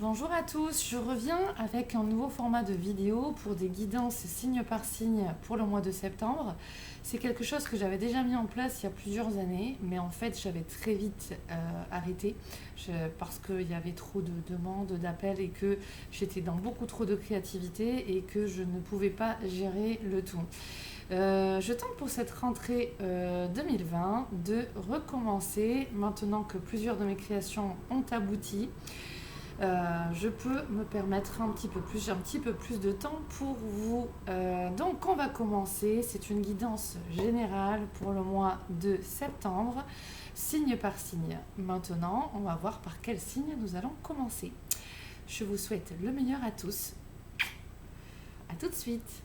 Bonjour à tous, je reviens avec un nouveau format de vidéo pour des guidances signe par signe pour le mois de septembre. C'est quelque chose que j'avais déjà mis en place il y a plusieurs années, mais en fait j'avais très vite arrêté parce qu'il y avait trop de demandes, d'appels et que j'étais dans beaucoup trop de créativité et que je ne pouvais pas gérer le tout. Je tente pour cette rentrée 2020 de recommencer maintenant que plusieurs de mes créations ont abouti. Je peux me permettre j'ai un petit peu plus de temps pour vous. Donc on va commencer, c'est une guidance générale pour le mois de septembre, signe par signe. Maintenant, on va voir par quel signe nous allons commencer. Je vous souhaite le meilleur à tous. À tout de suite.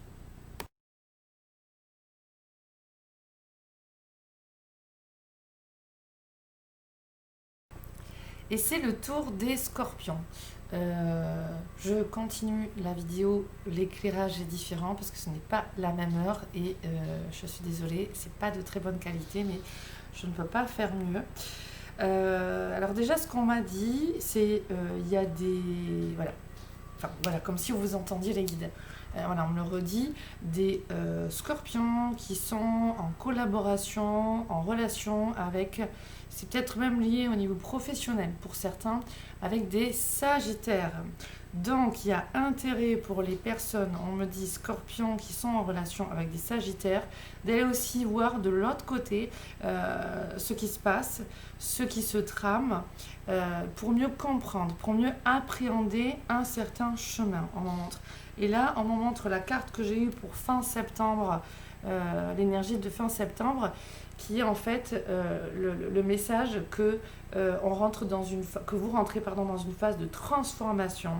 Et c'est le tour des scorpions. Je continue la vidéo, l'éclairage est différent parce que ce n'est pas la même heure et je suis désolée, c'est pas de très bonne qualité, mais je ne peux pas faire mieux. Alors déjà, ce qu'on m'a dit, c'est il y a des... Voilà. Enfin, voilà, comme si vous entendiez les guides. Voilà, on me le redit, des scorpions qui sont en collaboration, en relation avec, c'est peut-être même lié au niveau professionnel pour certains, avec des sagittaires. Donc il y a intérêt pour les personnes, on me dit scorpions qui sont en relation avec des sagittaires, d'aller aussi voir de l'autre côté ce qui se passe, ce qui se trame, pour mieux comprendre, pour mieux appréhender un certain chemin. On m'en montre. Et là, on me montre la carte que j'ai eue pour fin septembre, l'énergie de fin septembre, qui est en fait le message que, que vous rentrez dans une phase de transformation,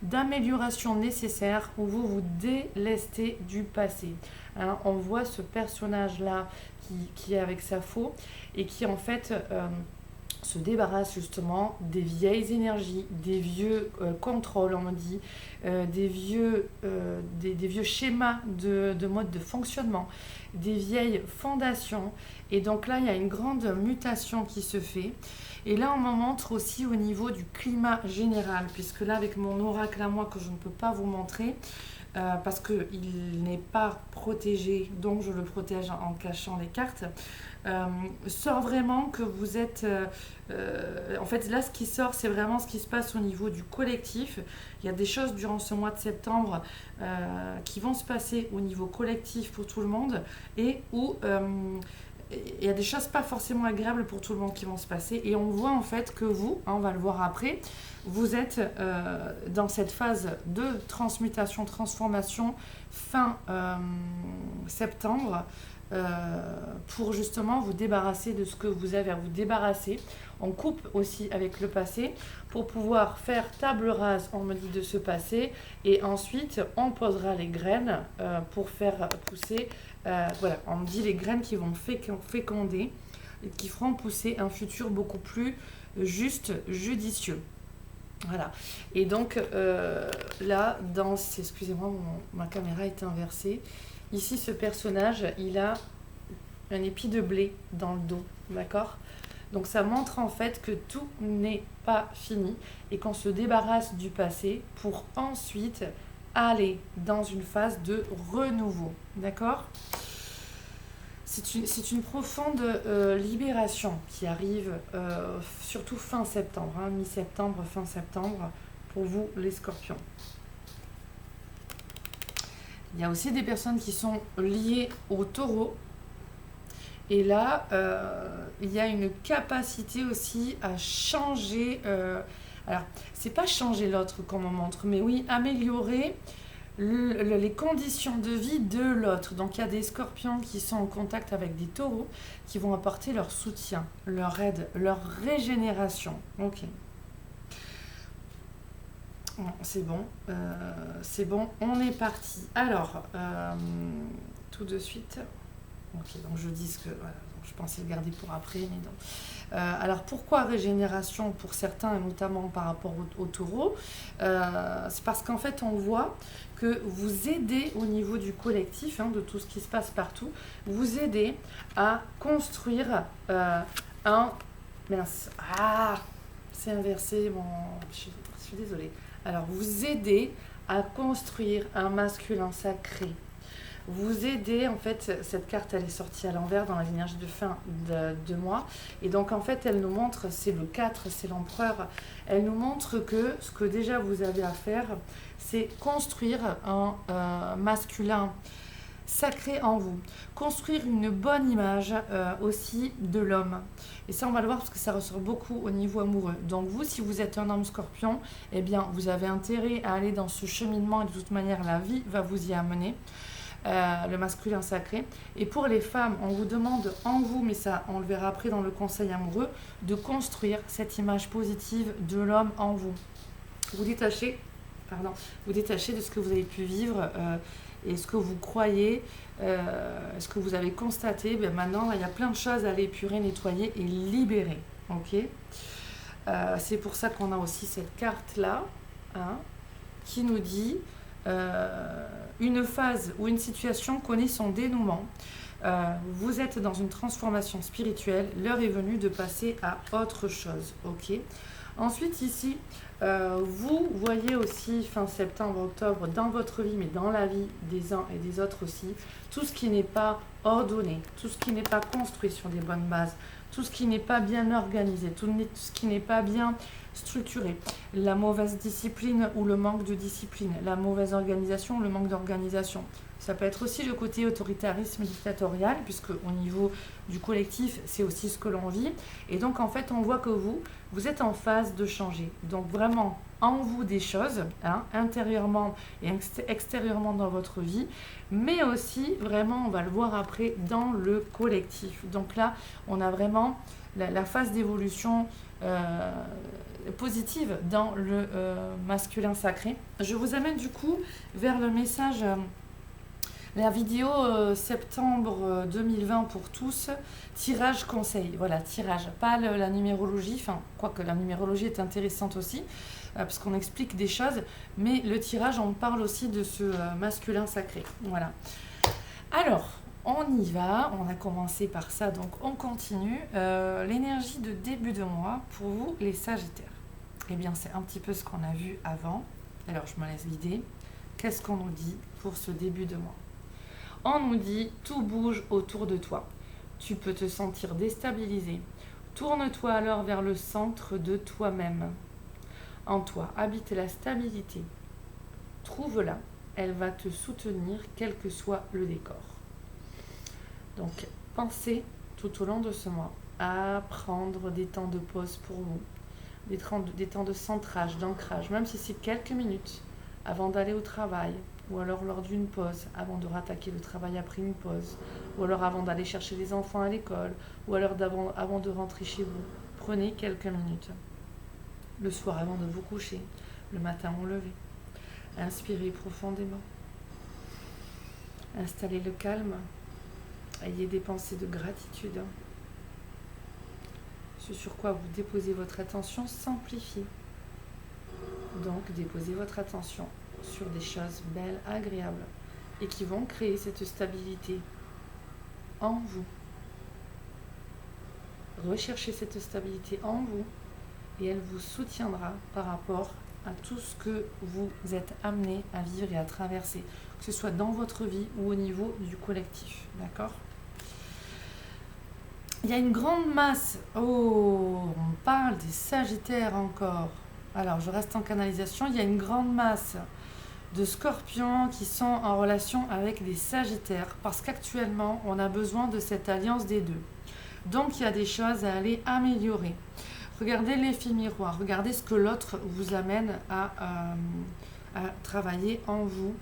d'amélioration nécessaire où vous vous délestez du passé. Hein, on voit ce personnage-là qui est avec sa faux et qui en fait se débarrasse justement des vieilles énergies, des vieux contrôles, on me dit, des vieux schémas de mode de fonctionnement, des vieilles fondations. Et donc là, il y a une grande mutation qui se fait. Et là, on me montre aussi au niveau du climat général, puisque là, avec mon oracle à moi que je ne peux pas vous montrer, parce qu'il n'est pas protégé, donc je le protège en cachant les cartes, sort vraiment que vous êtes... en fait, là, ce qui sort, c'est vraiment ce qui se passe au niveau du collectif. Il y a des choses durant ce mois de septembre qui vont se passer au niveau collectif pour tout le monde et où... il y a des choses pas forcément agréables pour tout le monde qui vont se passer et on voit en fait que vous, hein, on va le voir après, vous êtes dans cette phase de transmutation, transformation fin septembre pour justement vous débarrasser de ce que vous avez à vous débarrasser. On coupe aussi avec le passé pour pouvoir faire table rase, on me dit, de ce passé et ensuite on posera les graines pour faire pousser, voilà, on me dit les graines qui vont féconder et qui feront pousser un futur beaucoup plus juste, judicieux. Voilà. Et donc là, excusez-moi, ma caméra est inversée. Ici, ce personnage, il a un épi de blé dans le dos, d'accord? Donc ça montre en fait que tout n'est pas fini et qu'on se débarrasse du passé pour ensuite aller dans une phase de renouveau, d'accord? C'est une profonde libération qui arrive surtout fin septembre, hein, mi-septembre, fin septembre, pour vous les scorpions. Il y a aussi des personnes qui sont liées au taureau. Et là, il y a une capacité aussi à changer. Alors, c'est pas changer l'autre qu'on me montre, mais oui, améliorer les conditions de vie de l'autre. Donc, il y a des scorpions qui sont en contact avec des taureaux qui vont apporter leur soutien, leur aide, leur régénération. Ok. C'est bon, on est parti. Alors, tout de suite. Ok, donc je dis que voilà, je pensais le garder pour après, mais non. Alors pourquoi régénération pour certains, et notamment par rapport au taureau c'est parce qu'en fait on voit que vous aidez au niveau du collectif, hein, de tout ce qui se passe partout, vous aidez à construire un... Mince, c'est inversé, bon, je suis désolée. Alors, vous aider à construire un masculin sacré. Vous aider, en fait, cette carte, elle est sortie à l'envers dans les énergies de fin de mois. Et donc, en fait, elle nous montre, c'est le 4, c'est l'empereur. Elle nous montre que ce que déjà vous avez à faire, c'est construire un masculin sacré en vous. Construire une bonne image aussi de l'homme. Et ça, on va le voir parce que ça ressort beaucoup au niveau amoureux. Donc vous, si vous êtes un homme scorpion, eh bien, vous avez intérêt à aller dans ce cheminement et de toute manière, la vie va vous y amener. Le masculin sacré. Et pour les femmes, on vous demande en vous, mais ça on le verra après dans le conseil amoureux, de construire cette image positive de l'homme en vous. Vous détachez, vous détachez de ce que vous avez pu vivre et ce que vous croyez, ce que vous avez constaté. Ben maintenant, il y a plein de choses à aller épurer, nettoyer et libérer. Ok, c'est pour ça qu'on a aussi cette carte-là hein, qui nous dit une phase ou une situation connaît son dénouement. Vous êtes dans une transformation spirituelle. L'heure est venue de passer à autre chose. Ok. Ensuite, ici, vous voyez aussi fin septembre, octobre, dans votre vie, mais dans la vie des uns et des autres aussi, tout ce qui n'est pas ordonné, tout ce qui n'est pas construit sur des bonnes bases, tout ce qui n'est pas bien organisé, tout ce qui n'est pas bien structuré, la mauvaise discipline ou le manque de discipline, la mauvaise organisation ou le manque d'organisation. Ça peut être aussi le côté autoritarisme dictatorial, puisque au niveau du collectif, c'est aussi ce que l'on vit. Et donc, en fait, on voit que vous êtes en phase de changer. Donc, vraiment, en vous des choses, hein, intérieurement et extérieurement dans votre vie, mais aussi, vraiment, on va le voir après, dans le collectif. Donc là, on a vraiment la phase d'évolution positive dans le masculin sacré. Je vous amène du coup vers le message... la vidéo septembre 2020 pour tous, tirage conseil, voilà, tirage, pas la numérologie, enfin, quoique la numérologie est intéressante aussi, parce qu'on explique des choses, mais le tirage, on parle aussi de ce masculin sacré, voilà. Alors, on y va, on a commencé par ça, donc on continue. L'énergie de début de mois, pour vous, les Sagittaires. Eh bien, c'est un petit peu ce qu'on a vu avant, alors je me laisse guider. Qu'est-ce qu'on nous dit pour ce début de mois ? On nous dit tout bouge autour de toi. Tu peux te sentir déstabilisé. Tourne-toi alors vers le centre de toi-même. En toi habite la stabilité. Trouve-la. Elle va te soutenir quel que soit le décor. Donc, pensez tout au long de ce mois à prendre des temps de pause pour vous. Des temps de centrage, d'ancrage, même si c'est quelques minutes avant d'aller au travail, ou alors lors d'une pause, avant de rattaquer le travail après une pause, ou alors avant d'aller chercher les enfants à l'école, ou alors avant de rentrer chez vous. Prenez quelques minutes. Le soir avant de vous coucher, le matin au lever. Inspirez profondément. Installez le calme. Ayez des pensées de gratitude. Ce sur quoi vous déposez votre attention s'amplifie. Donc, déposez votre attention sur des choses belles, agréables et qui vont créer cette stabilité en vous. Recherchez cette stabilité en vous et elle vous soutiendra par rapport à tout ce que vous êtes amené à vivre et à traverser, que ce soit dans votre vie ou au niveau du collectif. D'accord ? Il y a une grande masse. Oh, on parle des Sagittaires encore. Alors, je reste en canalisation. Il y a une grande masse de Scorpions qui sont en relation avec des Sagittaires parce qu'actuellement, on a besoin de cette alliance des deux. Donc, il y a des choses à aller améliorer. Regardez l'effet miroir. Regardez ce que l'autre vous amène à travailler en vous.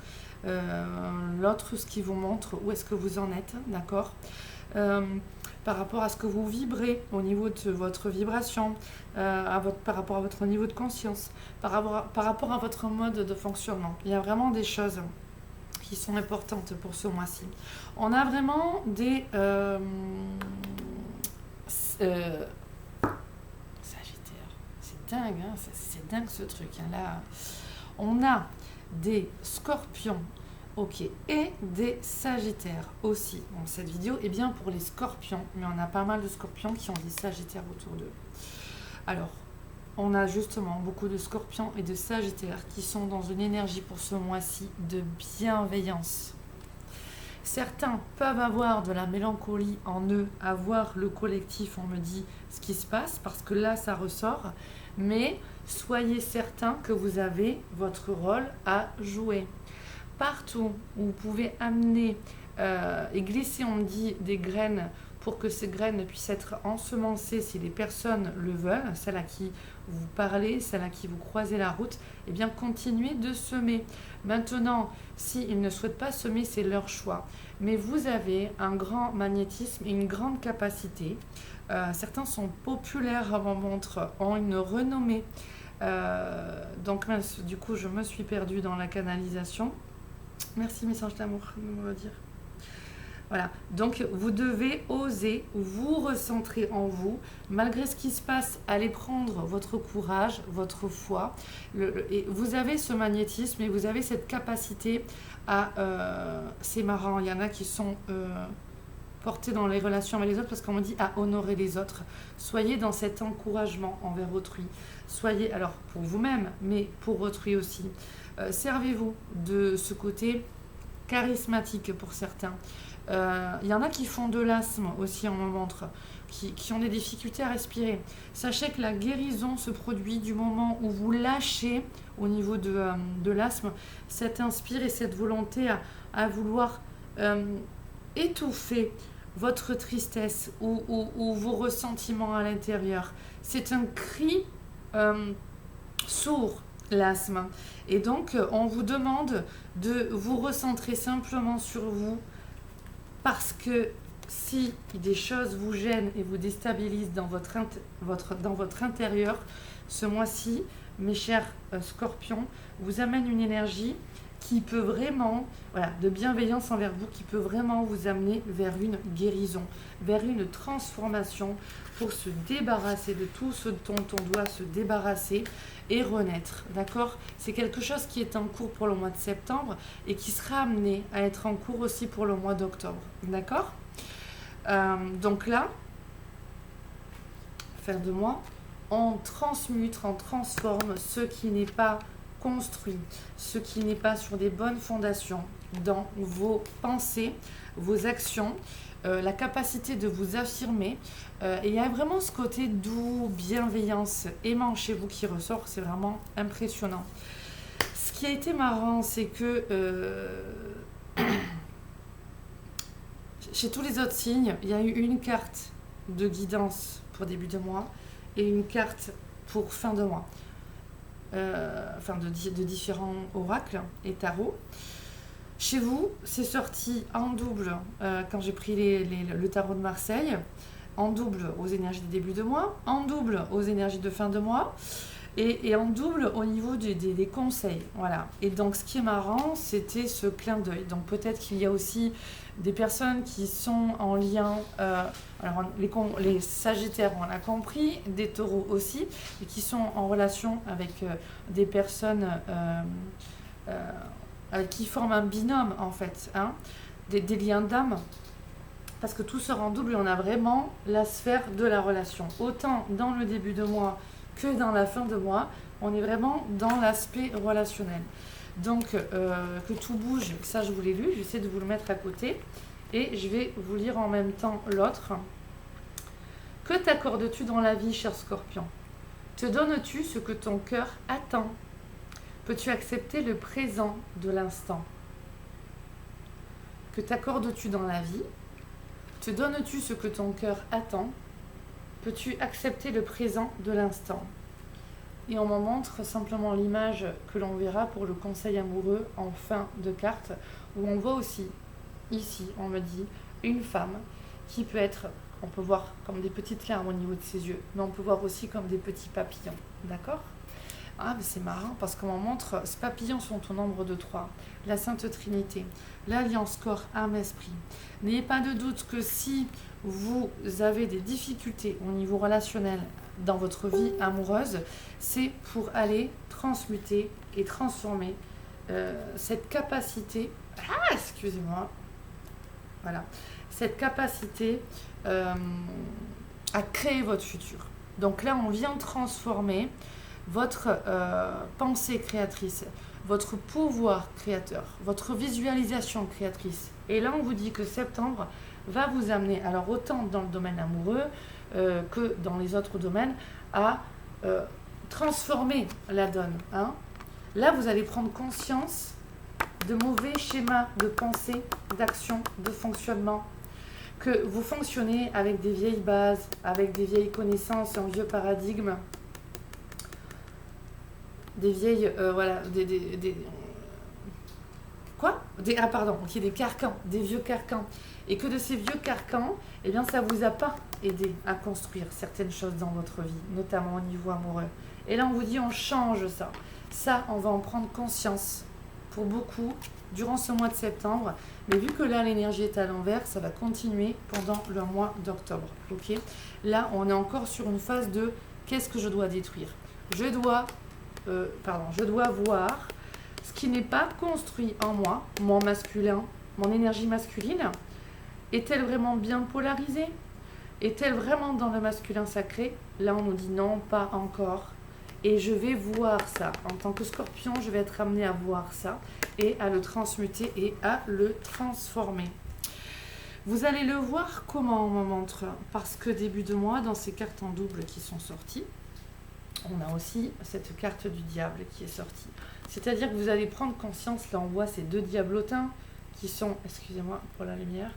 L'autre, ce qui vous montre où est-ce que vous en êtes, d'accord ? Par rapport à ce que vous vibrez au niveau de votre vibration, par rapport à votre niveau de conscience, par rapport à votre mode de fonctionnement. Il y a vraiment des choses qui sont importantes pour ce mois-ci. On a vraiment des Sagittaires. C'est dingue, hein, c'est dingue ce truc. Hein. Là, on a des Scorpions. Ok, et des Sagittaires aussi. Bon, cette vidéo est bien pour les Scorpions, mais on a pas mal de Scorpions qui ont des Sagittaires autour d'eux. Alors, on a justement beaucoup de scorpions et de sagittaires qui sont dans une énergie pour ce mois-ci de bienveillance. Certains peuvent avoir de la mélancolie en eux, avoir le collectif, on me dit ce qui se passe, parce que là, ça ressort. Mais soyez certains que vous avez votre rôle à jouer. Partout où vous pouvez amener et glisser, on me dit, des graines pour que ces graines puissent être ensemencées si les personnes le veulent, celles à qui vous parlez, celles à qui vous croisez la route, eh bien continuez de semer. Maintenant, s'ils ne souhaitent pas semer, c'est leur choix. Mais vous avez un grand magnétisme et une grande capacité. Certains sont populaires à mon montre, ont une renommée. Donc du coup, je me suis perdue dans la canalisation. Merci, message d'amour, de me le dire. Voilà, donc vous devez oser vous recentrer en vous. Malgré ce qui se passe, allez prendre votre courage, votre foi. Et vous avez ce magnétisme et vous avez cette capacité à... c'est marrant, il y en a qui sont portés dans les relations avec les autres parce qu'on me dit à honorer les autres. Soyez dans cet encouragement envers autrui. Soyez, alors pour vous-même, mais pour autrui aussi. Servez-vous de ce côté charismatique pour certains. Il y en a qui font de l'asthme aussi, on me montre, qui ont des difficultés à respirer. Sachez que la guérison se produit du moment où vous lâchez au niveau de l'asthme cette inspire et cette volonté à vouloir étouffer votre tristesse ou vos ressentiments à l'intérieur. C'est un cri sourd, l'asthme. Et donc, on vous demande de vous recentrer simplement sur vous. Parce que si des choses vous gênent et vous déstabilisent dans votre intérieur, ce mois-ci, mes chers scorpions, vous amène une énergie qui peut vraiment, voilà, de bienveillance envers vous, qui peut vraiment vous amener vers une guérison, vers une transformation pour se débarrasser de tout ce dont on doit se débarrasser et renaître, d'accord? C'est quelque chose qui est en cours pour le mois de septembre et qui sera amené à être en cours aussi pour le mois d'octobre, d'accord? Donc là, fin de mois, on transmute, on transforme ce qui n'est pas construit, ce qui n'est pas sur des bonnes fondations dans vos pensées, vos actions, la capacité de vous affirmer. Et il y a vraiment ce côté doux, bienveillance, aimant chez vous qui ressort, c'est vraiment impressionnant. Ce qui a été marrant, c'est que chez tous les autres signes, il y a eu une carte de guidance pour début de mois et une carte pour fin de mois. De différents oracles et tarots. Chez vous, c'est sorti en double quand j'ai pris le tarot de Marseille, en double aux énergies de début de mois, en double aux énergies de fin de mois et en double au niveau des conseils. Voilà. Et donc, ce qui est marrant, c'était ce clin d'œil. Donc, peut-être qu'il y a aussi des personnes qui sont en lien, alors les Sagittaires, on l'a compris, des Taureaux aussi, et qui sont en relation avec des personnes qui forment un binôme, en fait, hein, des liens d'âme. Parce que tout sort en double et on a vraiment la sphère de la relation. Autant dans le début de mois que dans la fin de mois, on est vraiment dans l'aspect relationnel. Donc, que tout bouge, ça je vous l'ai lu, j'essaie de vous le mettre à côté. Et je vais vous lire en même temps l'autre. Que t'accordes-tu dans la vie, cher Scorpion? Te donnes-tu ce que ton cœur attend? Peux-tu accepter le présent de l'instant? Que t'accordes-tu dans la vie? Te donnes-tu ce que ton cœur attend? Peux-tu accepter le présent de l'instant? Et on m'en montre simplement l'image que l'on verra pour le conseil amoureux en fin de carte, où on voit aussi, ici, on me dit, une femme qui peut être, on peut voir comme des petites larmes au niveau de ses yeux, mais on peut voir aussi comme des petits papillons, d'accord? Ah, mais c'est marrant parce qu'on m'en montre, ces papillons sont au nombre de 3, la Sainte Trinité, l'alliance corps, âme, esprit. N'ayez pas de doute que si vous avez des difficultés au niveau relationnel dans votre vie amoureuse, c'est pour aller transmuter et transformer cette capacité, excusez-moi, voilà, cette capacité à créer votre futur. Donc là, on vient transformer votre pensée créatrice, votre pouvoir créateur, votre visualisation créatrice. Et là, on vous dit que septembre va vous amener, alors autant dans le domaine amoureux que dans les autres domaines, à transformer la donne. Hein. Là, vous allez prendre conscience de mauvais schémas de pensée, d'action, de fonctionnement, que vous fonctionnez avec des vieilles bases, avec des vieilles connaissances, un vieux paradigme, des vieilles, voilà, des carcans, des vieux carcans. Et que de ces vieux carcans, eh bien, ça vous a pas aidé à construire certaines choses dans votre vie, notamment au niveau amoureux. Et là, on vous dit, on change ça. Ça, on va en prendre conscience pour beaucoup durant ce mois de septembre. Mais vu que là, l'énergie est à l'envers, ça va continuer pendant le mois d'octobre. Ok ? Là, on est encore sur une phase de qu'est-ce que je dois détruire ? Je dois voir ce qui n'est pas construit en moi, mon masculin, mon énergie masculine. Est-elle vraiment bien polarisée ? Est-elle vraiment dans le masculin sacré ? Là, on nous dit non, pas encore. Et je vais voir ça. En tant que scorpion, je vais être amenée à voir ça et à le transmuter et à le transformer. Vous allez le voir comment on me montre ? Parce que début de mois, dans ces cartes en double qui sont sorties, on a aussi cette carte du diable qui est sortie. C'est-à-dire que vous allez prendre conscience, là on voit ces deux diablotins qui sont, excusez-moi pour la lumière,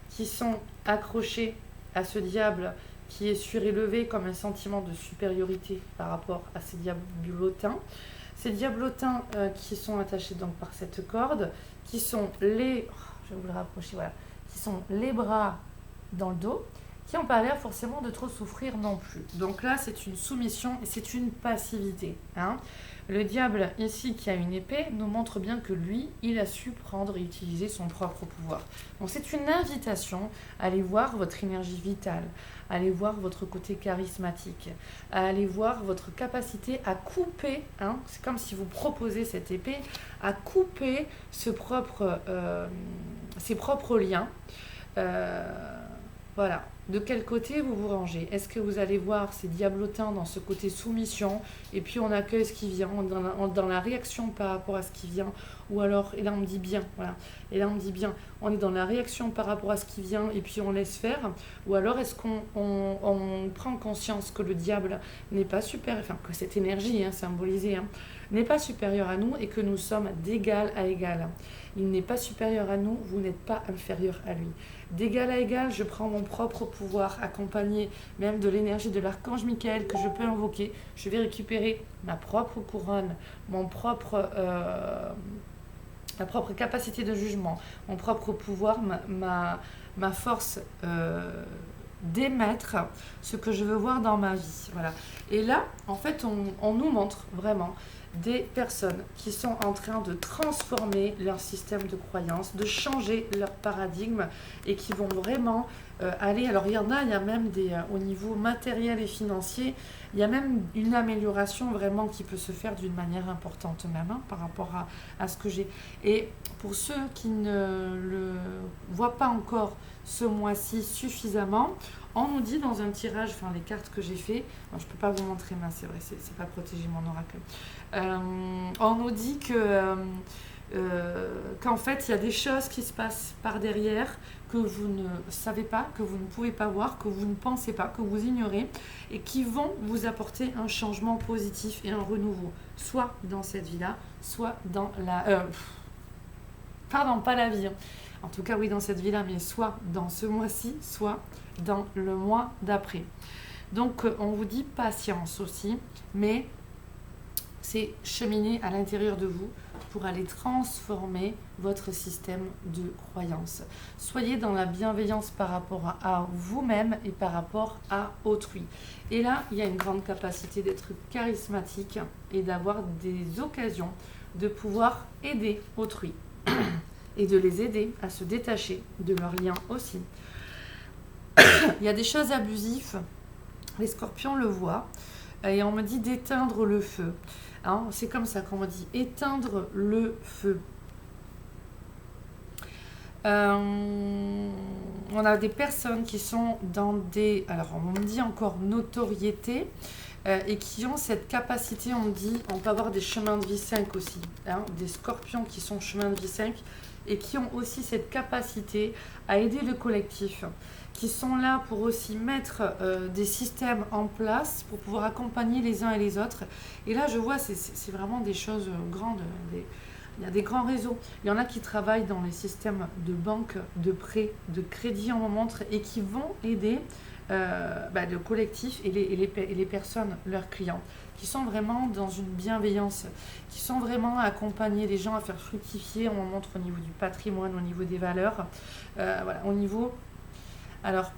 qui sont accrochés à ce diable qui est surélevé comme un sentiment de supériorité par rapport à ces diablotins. Ces diablotins qui sont attachés donc par cette corde, qui sont les, je vais vous le rapprocher, voilà, qui sont les bras dans le dos, qui n'ont pas l'air forcément de trop souffrir non plus. Donc là, c'est une soumission et c'est une passivité. Hein. Le diable, ici, qui a une épée, nous montre bien que lui, il a su prendre et utiliser son propre pouvoir. Donc c'est une invitation à aller voir votre énergie vitale, à aller voir votre côté charismatique, à aller voir votre capacité à couper, hein, c'est comme si vous proposez cette épée, à couper ses propres liens. Voilà. De quel côté vous vous rangez ? Est-ce que vous allez voir ces diablotins dans ce côté soumission et puis on accueille ce qui vient, dans la réaction par rapport à ce qui vient, ou alors, et là on me dit bien, voilà, et là on me dit bien, on est dans la réaction par rapport à ce qui vient et puis on laisse faire, ou alors est-ce qu'on prend conscience que le diable n'est pas supérieur, enfin que cette énergie symbolisée n'est pas supérieure à nous et que nous sommes d'égal à égal. Il n'est pas supérieur à nous, vous n'êtes pas inférieur à lui. D'égal à égal, je prends mon propre pouvoir, accompagné même de l'énergie de l'archange Michael que je peux invoquer. Je vais récupérer ma propre couronne, ma propre capacité de jugement, mon propre pouvoir, ma force d'émettre ce que je veux voir dans ma vie. Voilà. Et là, en fait, on nous montre vraiment des personnes qui sont en train de transformer leur système de croyance, de changer leur paradigme et qui vont vraiment aller... Alors il y a même au niveau matériel et financier, il y a même une amélioration vraiment qui peut se faire d'une manière importante même par rapport à ce que j'ai. Et pour ceux qui ne le voient pas encore ce mois-ci suffisamment, on nous dit dans un tirage, enfin les cartes que j'ai fait, je ne peux pas vous montrer, mais c'est vrai, c'est pas protégé mon oracle. On nous dit qu'en fait il y a des choses qui se passent par derrière que vous ne savez pas, que vous ne pouvez pas voir, que vous ne pensez pas, que vous ignorez et qui vont vous apporter un changement positif et un renouveau, soit dans cette vie-là, soit dans la... pardon, pas la vie. En tout cas, oui, dans cette vie-là, mais soit dans ce mois-ci, soit dans le mois d'après. Donc, on vous dit patience aussi, mais c'est cheminer à l'intérieur de vous pour aller transformer votre système de croyance. Soyez dans la bienveillance par rapport à vous-même et par rapport à autrui. Et là, il y a une grande capacité d'être charismatique et d'avoir des occasions de pouvoir aider autrui. Et de les aider à se détacher de leurs liens aussi. Il y a des choses abusives, les scorpions le voient, et on me dit d'éteindre le feu. Hein, c'est comme ça qu'on me dit, éteindre le feu. on a des personnes qui sont dans des, alors on me dit encore notoriété, et qui ont cette capacité, on me dit, on peut avoir des chemins de vie 5 aussi, hein, des scorpions qui sont chemins de vie 5 et qui ont aussi cette capacité à aider le collectif, qui sont là pour aussi mettre des systèmes en place pour pouvoir accompagner les uns et les autres. Et là, je vois, c'est vraiment des choses grandes. Il y a des grands réseaux. Il y en a qui travaillent dans les systèmes de banque, de prêt, de crédit, on me montre, et qui vont aider le collectif et les personnes, leurs clients, qui sont vraiment dans une bienveillance, qui sont vraiment à accompagner les gens à faire fructifier, on me montre au niveau du patrimoine, au niveau des valeurs, voilà, au niveau... Alors,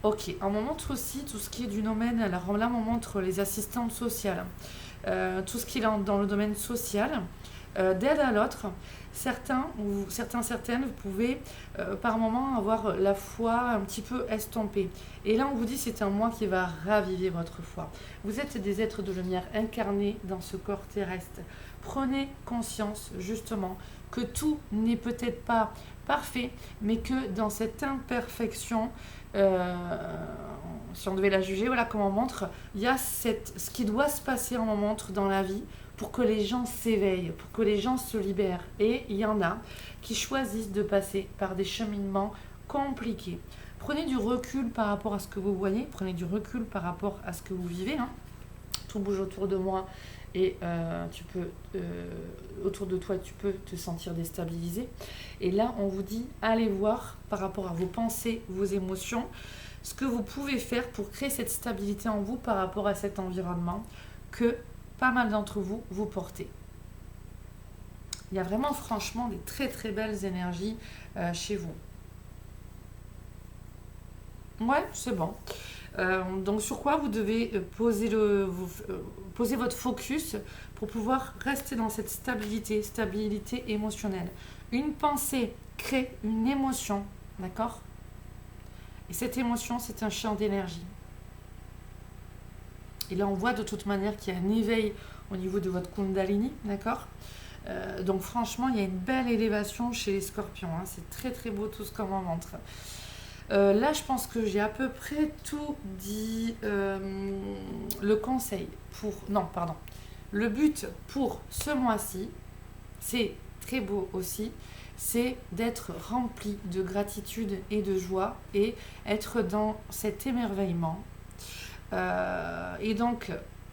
ok, on me montre aussi tout ce qui est du domaine, alors là on me montre les assistantes sociales, tout ce qui est dans le domaine social, d'aide à l'autre. Certaines, vous pouvez par moment avoir la foi un petit peu estompée. Et là, on vous dit c'est un mois qui va raviver votre foi. Vous êtes des êtres de lumière incarnés dans ce corps terrestre. Prenez conscience justement que tout n'est peut-être pas parfait, mais que dans cette imperfection, si on devait la juger, voilà comme on montre, il y a ce qui doit se passer, on montre dans la vie, pour que les gens s'éveillent, pour que les gens se libèrent. Et il y en a qui choisissent de passer par des cheminements compliqués. Prenez du recul par rapport à ce que vous voyez, prenez du recul par rapport à ce que vous vivez. Hein. Tout bouge autour de moi et autour de toi, tu peux te sentir déstabilisé. Et là, on vous dit, allez voir par rapport à vos pensées, vos émotions, ce que vous pouvez faire pour créer cette stabilité en vous par rapport à cet environnement que pas mal d'entre vous, vous portez. Il y a vraiment franchement des très très belles énergies chez vous. Ouais, c'est bon. Donc sur quoi vous devez poser votre focus pour pouvoir rester dans cette stabilité émotionnelle. Une pensée crée une émotion, d'accord? Et cette émotion, c'est un champ d'énergie. Et là, on voit de toute manière qu'il y a un éveil au niveau de votre Kundalini, d'accord? Donc franchement, il y a une belle élévation chez les scorpions. Hein. C'est très très beau tout ce qu'on m'en montre. Là, je pense que j'ai à peu près tout dit. Le conseil pour... Non, pardon. Le but pour ce mois-ci, c'est très beau aussi, c'est d'être rempli de gratitude et de joie et être dans cet émerveillement. Et donc,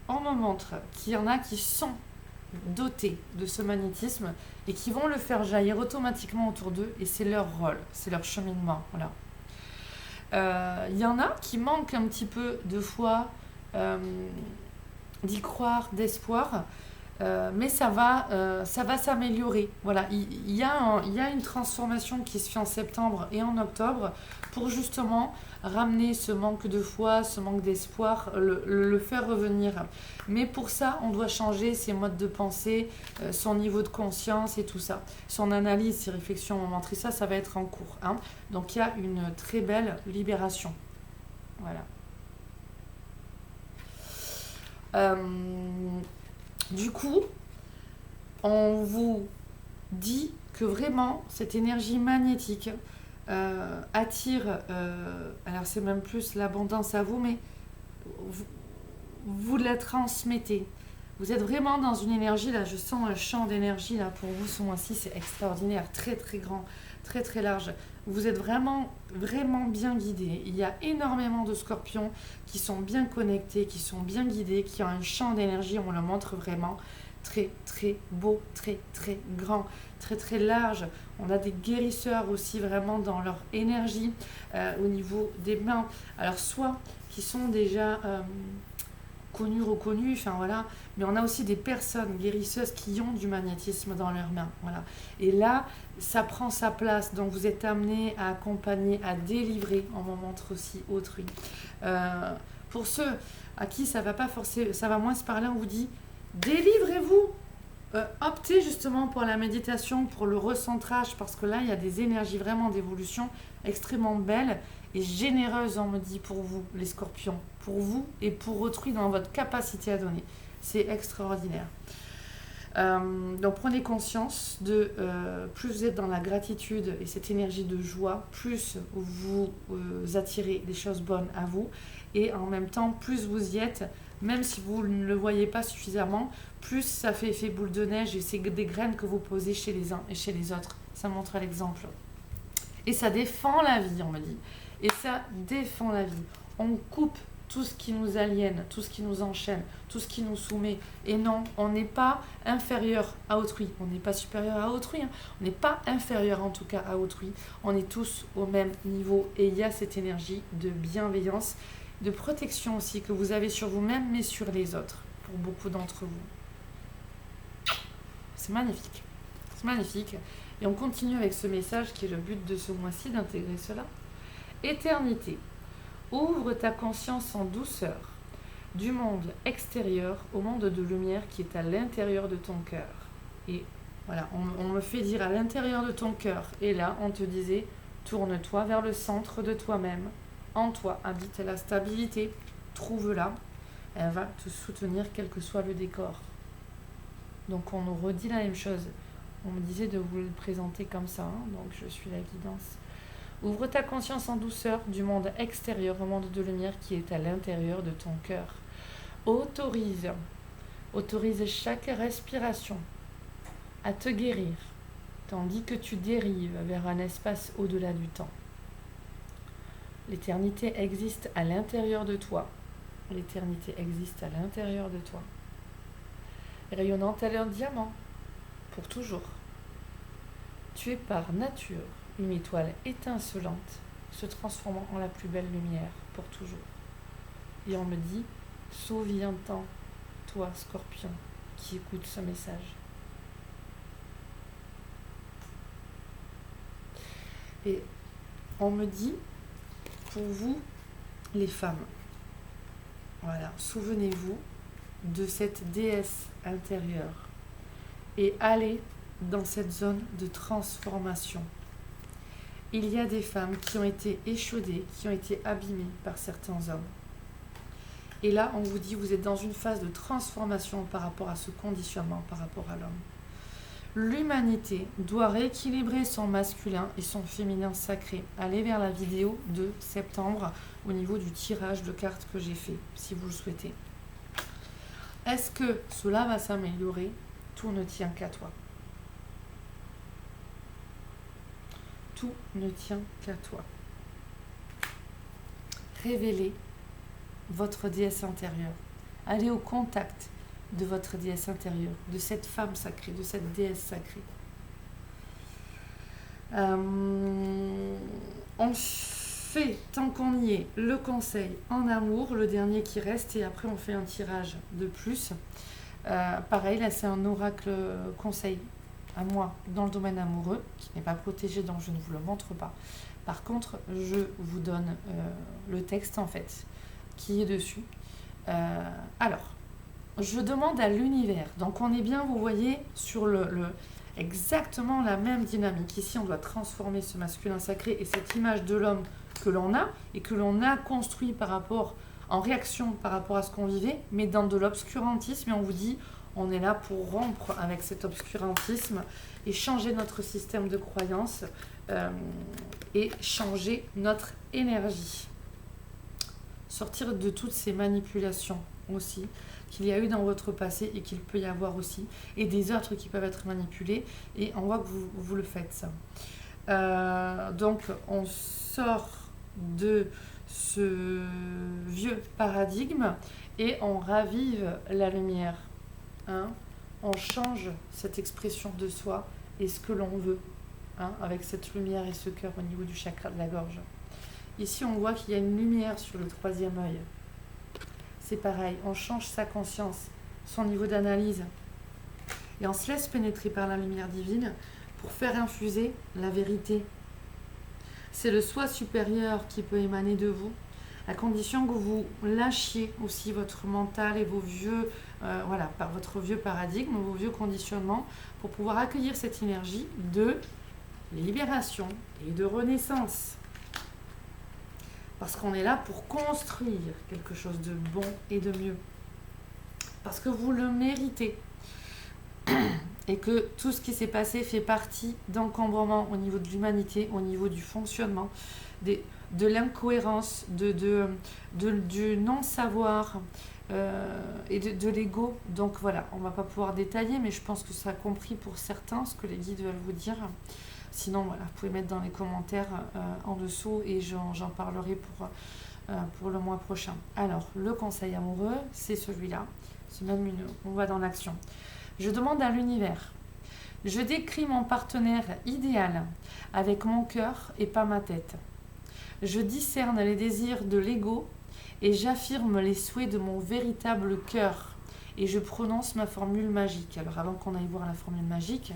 on me montre qu'il y en a qui sont dotés de ce magnétisme et qui vont le faire jaillir automatiquement autour d'eux et c'est leur rôle, c'est leur cheminement. Voilà. Il y en a qui manquent un petit peu de foi, d'y croire, d'espoir, mais ça va s'améliorer. Voilà, il y a une transformation qui se fait en septembre et en octobre pour justement ramener ce manque de foi, ce manque d'espoir, le faire revenir. Mais pour ça, on doit changer ses modes de pensée, son niveau de conscience et tout ça. Son analyse, ses réflexions momentées, ça va être en cours. Hein. Donc il y a une très belle libération. Voilà. Du coup, on vous dit que vraiment cette énergie magnétique attire, alors c'est même plus l'abondance à vous, mais vous la transmettez. Vous êtes vraiment dans une énergie, là je sens un champ d'énergie là pour vous ce mois-ci, c'est extraordinaire, très très grand, très très large. Vous êtes vraiment, vraiment bien guidés. Il y a énormément de scorpions qui sont bien connectés, qui sont bien guidés, qui ont un champ d'énergie, on le montre vraiment très très beau, très très grand, très très large. On a des guérisseurs aussi vraiment dans leur énergie au niveau des mains. Alors soit qui sont déjà connus, reconnus, enfin voilà, mais on a aussi des personnes guérisseuses qui ont du magnétisme dans leurs mains. Voilà. Et là, ça prend sa place, donc vous êtes amené à accompagner, à délivrer, on m'en montre aussi autrui. Pour ceux à qui ça va pas forcément, ça va moins se parler, on vous dit délivrez-vous. Optez justement pour la méditation, pour le recentrage, parce que là, il y a des énergies vraiment d'évolution extrêmement belles et généreuses, on me dit, pour vous, les scorpions, pour vous et pour autrui dans votre capacité à donner. C'est extraordinaire. Donc prenez conscience de plus vous êtes dans la gratitude et cette énergie de joie, plus vous attirez des choses bonnes à vous, et en même temps plus vous y êtes, même si vous ne le voyez pas suffisamment, plus ça fait effet boule de neige et c'est des graines que vous posez chez les uns et chez les autres. Ça montre l'exemple. Et ça défend la vie, on me dit. Et ça défend la vie. On coupe tout ce qui nous aliène, tout ce qui nous enchaîne, tout ce qui nous soumet. Et non, on n'est pas inférieur à autrui. On n'est pas supérieur à autrui. Hein. On n'est pas inférieur en tout cas à autrui. On est tous au même niveau. Et il y a cette énergie de bienveillance, de protection aussi que vous avez sur vous-même, mais sur les autres, pour beaucoup d'entre vous. C'est magnifique. C'est magnifique. Et on continue avec ce message qui est le but de ce mois-ci, d'intégrer cela. Éternité. Ouvre ta conscience en douceur du monde extérieur au monde de lumière qui est à l'intérieur de ton cœur. Et voilà, on me fait dire à l'intérieur de ton cœur. Et là, on te disait, tourne-toi vers le centre de toi-même. En toi habite la stabilité. Trouve-la. Elle va te soutenir quel que soit le décor. Donc on nous redit la même chose. On me disait de vous le présenter comme ça, hein, donc je suis la guidance. Ouvre ta conscience en douceur du monde extérieur au monde de lumière qui est à l'intérieur de ton cœur. Autorise chaque respiration à te guérir, tandis que tu dérives vers un espace au-delà du temps. L'éternité existe à l'intérieur de toi. L'éternité existe à l'intérieur de toi. Rayonnant tel un diamant, pour toujours. Tu es par nature une étoile étincelante, se transformant en la plus belle lumière pour toujours. Et on me dit, souviens-t'en, toi, Scorpion, qui écoute ce message. Et on me dit, pour vous, les femmes, voilà, souvenez-vous de cette déesse intérieure et allez dans cette zone de transformation. Il y a des femmes qui ont été échaudées, qui ont été abîmées par certains hommes. Et là, on vous dit, vous êtes dans une phase de transformation par rapport à ce conditionnement, par rapport à l'homme. L'humanité doit rééquilibrer son masculin et son féminin sacré. Allez vers la vidéo de septembre au niveau du tirage de cartes que j'ai fait, si vous le souhaitez. Est-ce que cela va s'améliorer? Tout ne tient qu'à toi. Tout ne tient qu'à toi. Révélez votre déesse intérieure. Allez au contact de votre déesse intérieure, de cette femme sacrée, de cette déesse sacrée. On fait, tant qu'on y est, le conseil en amour, le dernier qui reste, et après on fait un tirage de plus. Pareil, là c'est un oracle conseil à moi dans le domaine amoureux, qui n'est pas protégé, donc je ne vous le montre pas. Par contre, je vous donne le texte en fait, qui est dessus. Alors, je demande à l'univers, donc on est bien, vous voyez, sur exactement la même dynamique. Ici, on doit transformer ce masculin sacré et cette image de l'homme que l'on a et que l'on a construit en réaction par rapport à ce qu'on vivait, mais dans de l'obscurantisme, et on vous dit, on est là pour rompre avec cet obscurantisme et changer notre système de croyance et changer notre énergie. Sortir de toutes ces manipulations aussi qu'il y a eu dans votre passé et qu'il peut y avoir aussi, et des autres qui peuvent être manipulés, et on voit que vous le faites ça. Donc on sort de ce vieux paradigme et on ravive la lumière. Hein, on change cette expression de soi et ce que l'on veut, hein, avec cette lumière et ce cœur au niveau du chakra de la gorge. Ici, on voit qu'il y a une lumière sur le troisième œil. C'est pareil, on change sa conscience, son niveau d'analyse, et on se laisse pénétrer par la lumière divine pour faire infuser la vérité. C'est le soi supérieur qui peut émaner de vous, à condition que vous lâchiez aussi votre mental et vos vieux, par votre vieux paradigme, vos vieux conditionnements, pour pouvoir accueillir cette énergie de libération et de renaissance. Parce qu'on est là pour construire quelque chose de bon et de mieux. Parce que vous le méritez. et que tout ce qui s'est passé fait partie d'encombrement au niveau de l'humanité, au niveau du fonctionnement, de l'incohérence, du non-savoir et de l'ego. Donc voilà, on ne va pas pouvoir détailler, mais je pense que ça a compris pour certains ce que les guides veulent vous dire. Sinon, voilà, vous pouvez mettre dans les commentaires en dessous et j'en parlerai pour le mois prochain. Alors, le conseil amoureux, c'est celui-là. C'est même on va dans l'action. Je demande à l'univers. Je décris mon partenaire idéal avec mon cœur et pas ma tête. Je discerne les désirs de l'ego et j'affirme les souhaits de mon véritable cœur. Et je prononce ma formule magique. Alors avant qu'on aille voir la formule magique,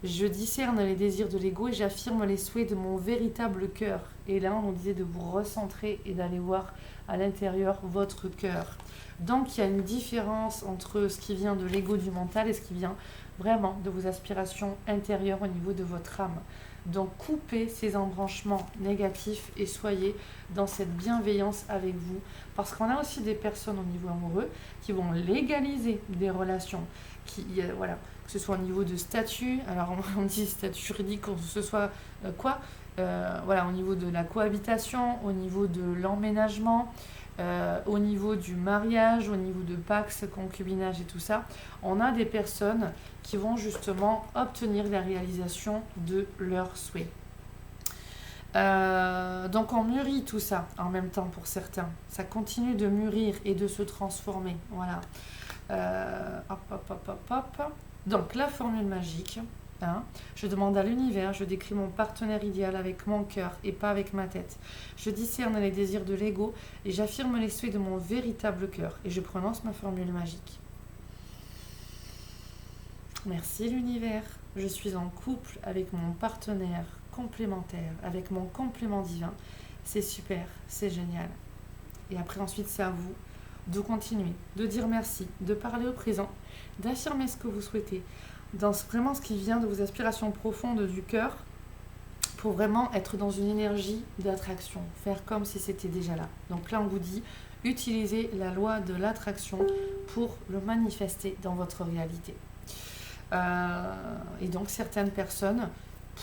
je discerne les désirs de l'ego et j'affirme les souhaits de mon véritable cœur. Et là, on nous disait de vous recentrer et d'aller voir à l'intérieur votre cœur. Donc, il y a une différence entre ce qui vient de l'ego du mental et ce qui vient vraiment de vos aspirations intérieures au niveau de votre âme. Donc, coupez ces embranchements négatifs et soyez dans cette bienveillance avec vous. Parce qu'on a aussi des personnes au niveau amoureux qui vont légaliser des relations. Voilà, que ce soit au niveau de statut, alors on dit statut juridique, que ce soit voilà, au niveau de la cohabitation, au niveau de l'emménagement, au niveau du mariage, au niveau de pax, concubinage et tout ça, on a des personnes qui vont justement obtenir la réalisation de leurs souhaits. Donc on mûrit tout ça en même temps pour certains. Ça continue de mûrir et de se transformer. Voilà. Hop. Donc la formule magique. Je demande à l'univers, je décris mon partenaire idéal avec mon cœur et pas avec ma tête. Je discerne les désirs de l'ego et j'affirme les souhaits de mon véritable cœur. Et je prononce ma formule magique. Merci l'univers. Je suis en couple avec mon partenaire complémentaire, avec mon complément divin. C'est super, c'est génial. Et après ensuite c'est à vous de continuer, de dire merci, de parler au présent, d'affirmer ce que vous souhaitez, dans vraiment ce qui vient de vos aspirations profondes du cœur, pour vraiment être dans une énergie d'attraction, faire comme si c'était déjà là. Donc là on vous dit, utilisez la loi de l'attraction pour le manifester dans votre réalité. Et donc certaines personnes,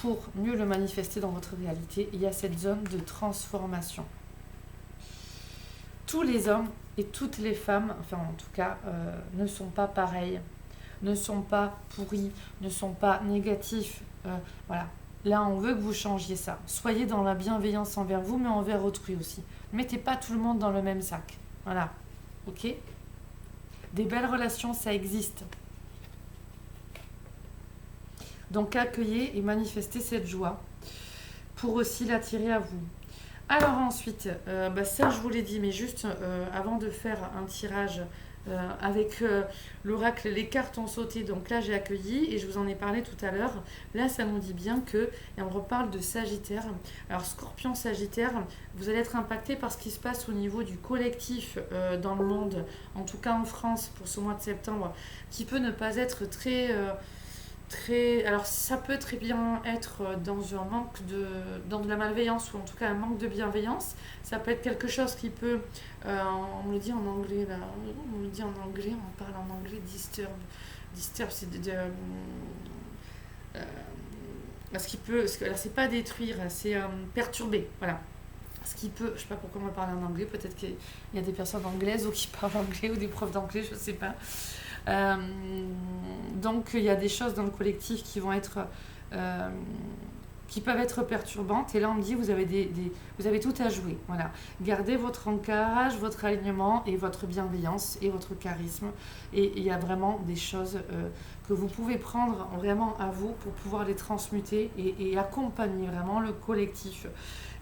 pour mieux le manifester dans votre réalité, il y a cette zone de transformation. Tous les hommes et toutes les femmes, enfin en tout cas, ne sont pas pareils, ne sont pas pourris, ne sont pas négatifs. Voilà. Là, on veut que vous changiez ça. Soyez dans la bienveillance envers vous, mais envers autrui aussi. Ne mettez pas tout le monde dans le même sac. Voilà. Ok ? Des belles relations, ça existe. Donc, accueillez et manifestez cette joie pour aussi l'attirer à vous. Alors ensuite, ça je vous l'ai dit, mais juste avant de faire un tirage avec l'oracle, les cartes ont sauté, donc là j'ai accueilli et je vous en ai parlé tout à l'heure. Là ça nous dit bien que, et on reparle de Sagittaire. Alors Scorpion, Sagittaire, vous allez être impacté par ce qui se passe au niveau du collectif dans le monde, en tout cas en France pour ce mois de septembre, qui peut ne pas être très... alors ça peut très bien être dans un manque dans de la malveillance ou en tout cas un manque de bienveillance. Ça peut être quelque chose qui peut, on me le dit en anglais là, on parle en anglais disturb c'est ce qui peut, alors c'est pas détruire, c'est perturber, voilà. Ce qui peut, je sais pas pourquoi on va parler en anglais, peut-être qu'il y a des personnes anglaises ou qui parlent anglais ou des profs d'anglais, je sais pas. Donc il y a des choses dans le collectif qui vont être qui peuvent être perturbantes et là on me dit vous avez tout à jouer, voilà. Gardez votre ancrage, votre alignement et votre bienveillance et votre charisme et il y a vraiment des choses que vous pouvez prendre vraiment à vous pour pouvoir les transmuter et accompagner vraiment le collectif.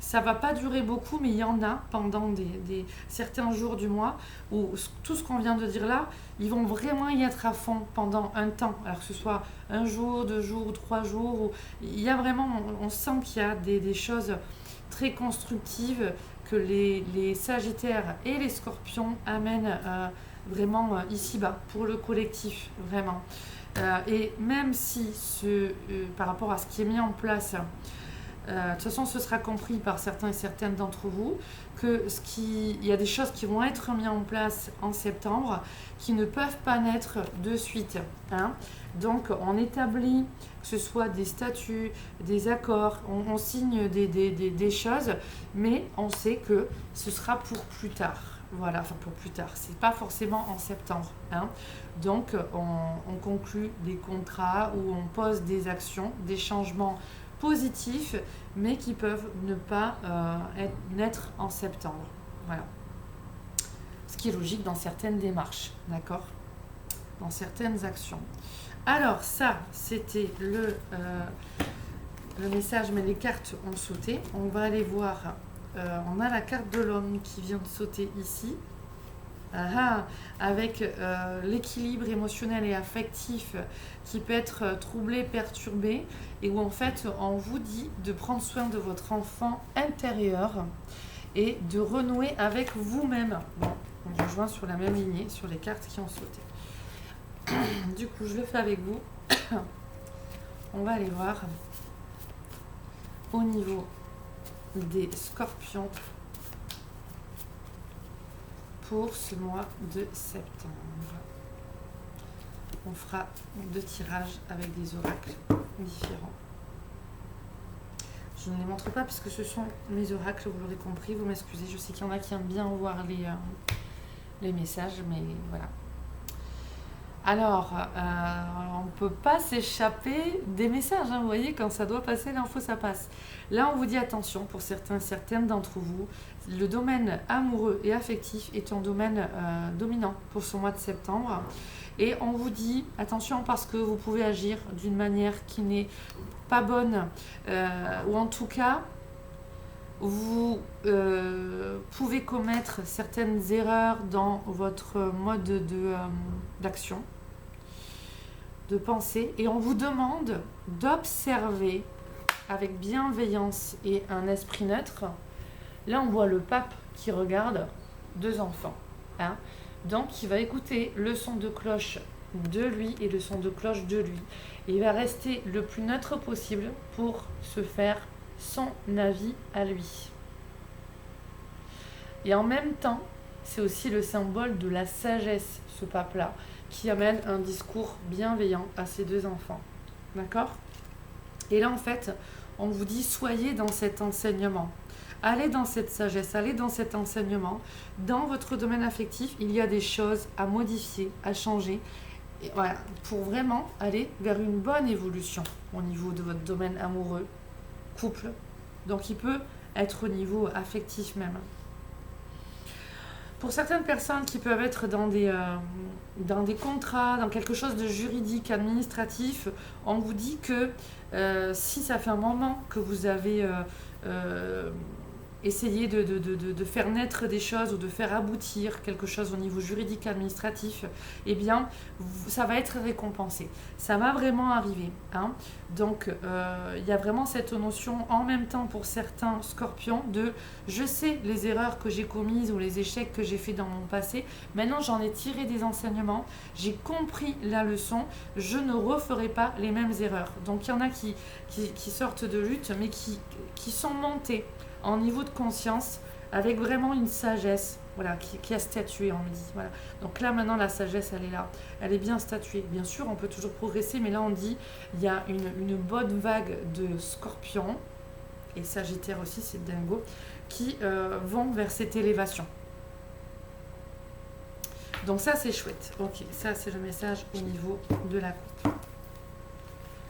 Ça va pas durer beaucoup, mais il y en a pendant certains jours du mois où tout ce qu'on vient de dire là, ils vont vraiment y être à fond pendant un temps. Alors que ce soit un jour, 2 jours ou 3 jours, il y a vraiment, on sent qu'il y a des choses très constructives que les Sagittaires et les Scorpions amènent vraiment ici-bas pour le collectif, vraiment. Et même si par rapport à ce qui est mis en place, De toute façon, ce sera compris par certains et certaines d'entre vous que il y a des choses qui vont être mises en place en septembre qui ne peuvent pas naître de suite. Hein. Donc, on établit que ce soit des statuts, des accords, on signe des choses, mais on sait que ce sera pour plus tard. Voilà, enfin pour plus tard, c'est pas forcément en septembre. Hein. Donc, on conclut des contrats où on pose des actions, des changements positifs, mais qui peuvent ne pas naître en septembre. Voilà. Ce qui est logique dans certaines démarches, d'accord ? Dans certaines actions. Alors, ça, c'était le message, mais les cartes ont sauté. On va aller voir. On a la carte de l'homme qui vient de sauter ici. Avec l'équilibre émotionnel et affectif qui peut être troublé, perturbé, et où en fait on vous dit de prendre soin de votre enfant intérieur et de renouer avec vous-même. Bon, on rejoint sur la même lignée sur les cartes qui ont sauté. Du coup, je le fais avec vous. On va aller voir au niveau des scorpions pour ce mois de septembre. On fera 2 tirages avec des oracles différents. Je ne les montre pas puisque ce sont mes oracles, vous l'aurez compris, vous m'excusez. Je sais qu'il y en a qui aiment bien voir les messages, mais voilà. Alors, on ne peut pas s'échapper des messages, hein, vous voyez, quand ça doit passer, l'info, ça passe. Là, on vous dit attention, pour certaines d'entre vous, le domaine amoureux et affectif est un domaine dominant pour ce mois de septembre. Et on vous dit attention parce que vous pouvez agir d'une manière qui n'est pas bonne, ou en tout cas, vous pouvez commettre certaines erreurs dans votre mode d'action, de pensée, et on vous demande d'observer avec bienveillance et un esprit neutre. Là, on voit le pape qui regarde 2 enfants. Hein. Donc, il va écouter le son de cloche de lui et le son de cloche de lui. Et il va rester le plus neutre possible pour se faire son avis à lui. Et en même temps, c'est aussi le symbole de la sagesse, ce pape-là, qui amène un discours bienveillant à ces 2 enfants. D'accord ? Et là, en fait, on vous dit, soyez dans cet enseignement. Allez dans cette sagesse, allez dans cet enseignement. Dans votre domaine affectif, il y a des choses à modifier, à changer. Et voilà, pour vraiment aller vers une bonne évolution au niveau de votre domaine amoureux, couple. Donc, il peut être au niveau affectif même. Pour certaines personnes qui peuvent être dans des contrats, dans quelque chose de juridique, administratif, on vous dit que si ça fait un moment que vous avez essayé de faire naître des choses ou de faire aboutir quelque chose au niveau juridique, administratif, eh bien, ça va être récompensé. Ça va vraiment arriver. Hein. Donc, il y a vraiment cette notion en même temps pour certains scorpions de je sais les erreurs que j'ai commises ou les échecs que j'ai fait dans mon passé. Maintenant, j'en ai tiré des enseignements. J'ai compris la leçon. Je ne referai pas les mêmes erreurs. Donc, il y en a qui sortent de lutte, mais qui sont montés en niveau de conscience avec vraiment une sagesse, voilà, qui a statué, on me dit. Voilà. Donc là, maintenant, la sagesse, elle est là. Elle est bien statuée. Bien sûr, on peut toujours progresser, mais là, on dit il y a une bonne vague de scorpions, et Sagittaire aussi, c'est dingo, qui vont vers cette élévation. Donc ça, c'est chouette. Ok, ça, c'est le message au niveau de la coupe.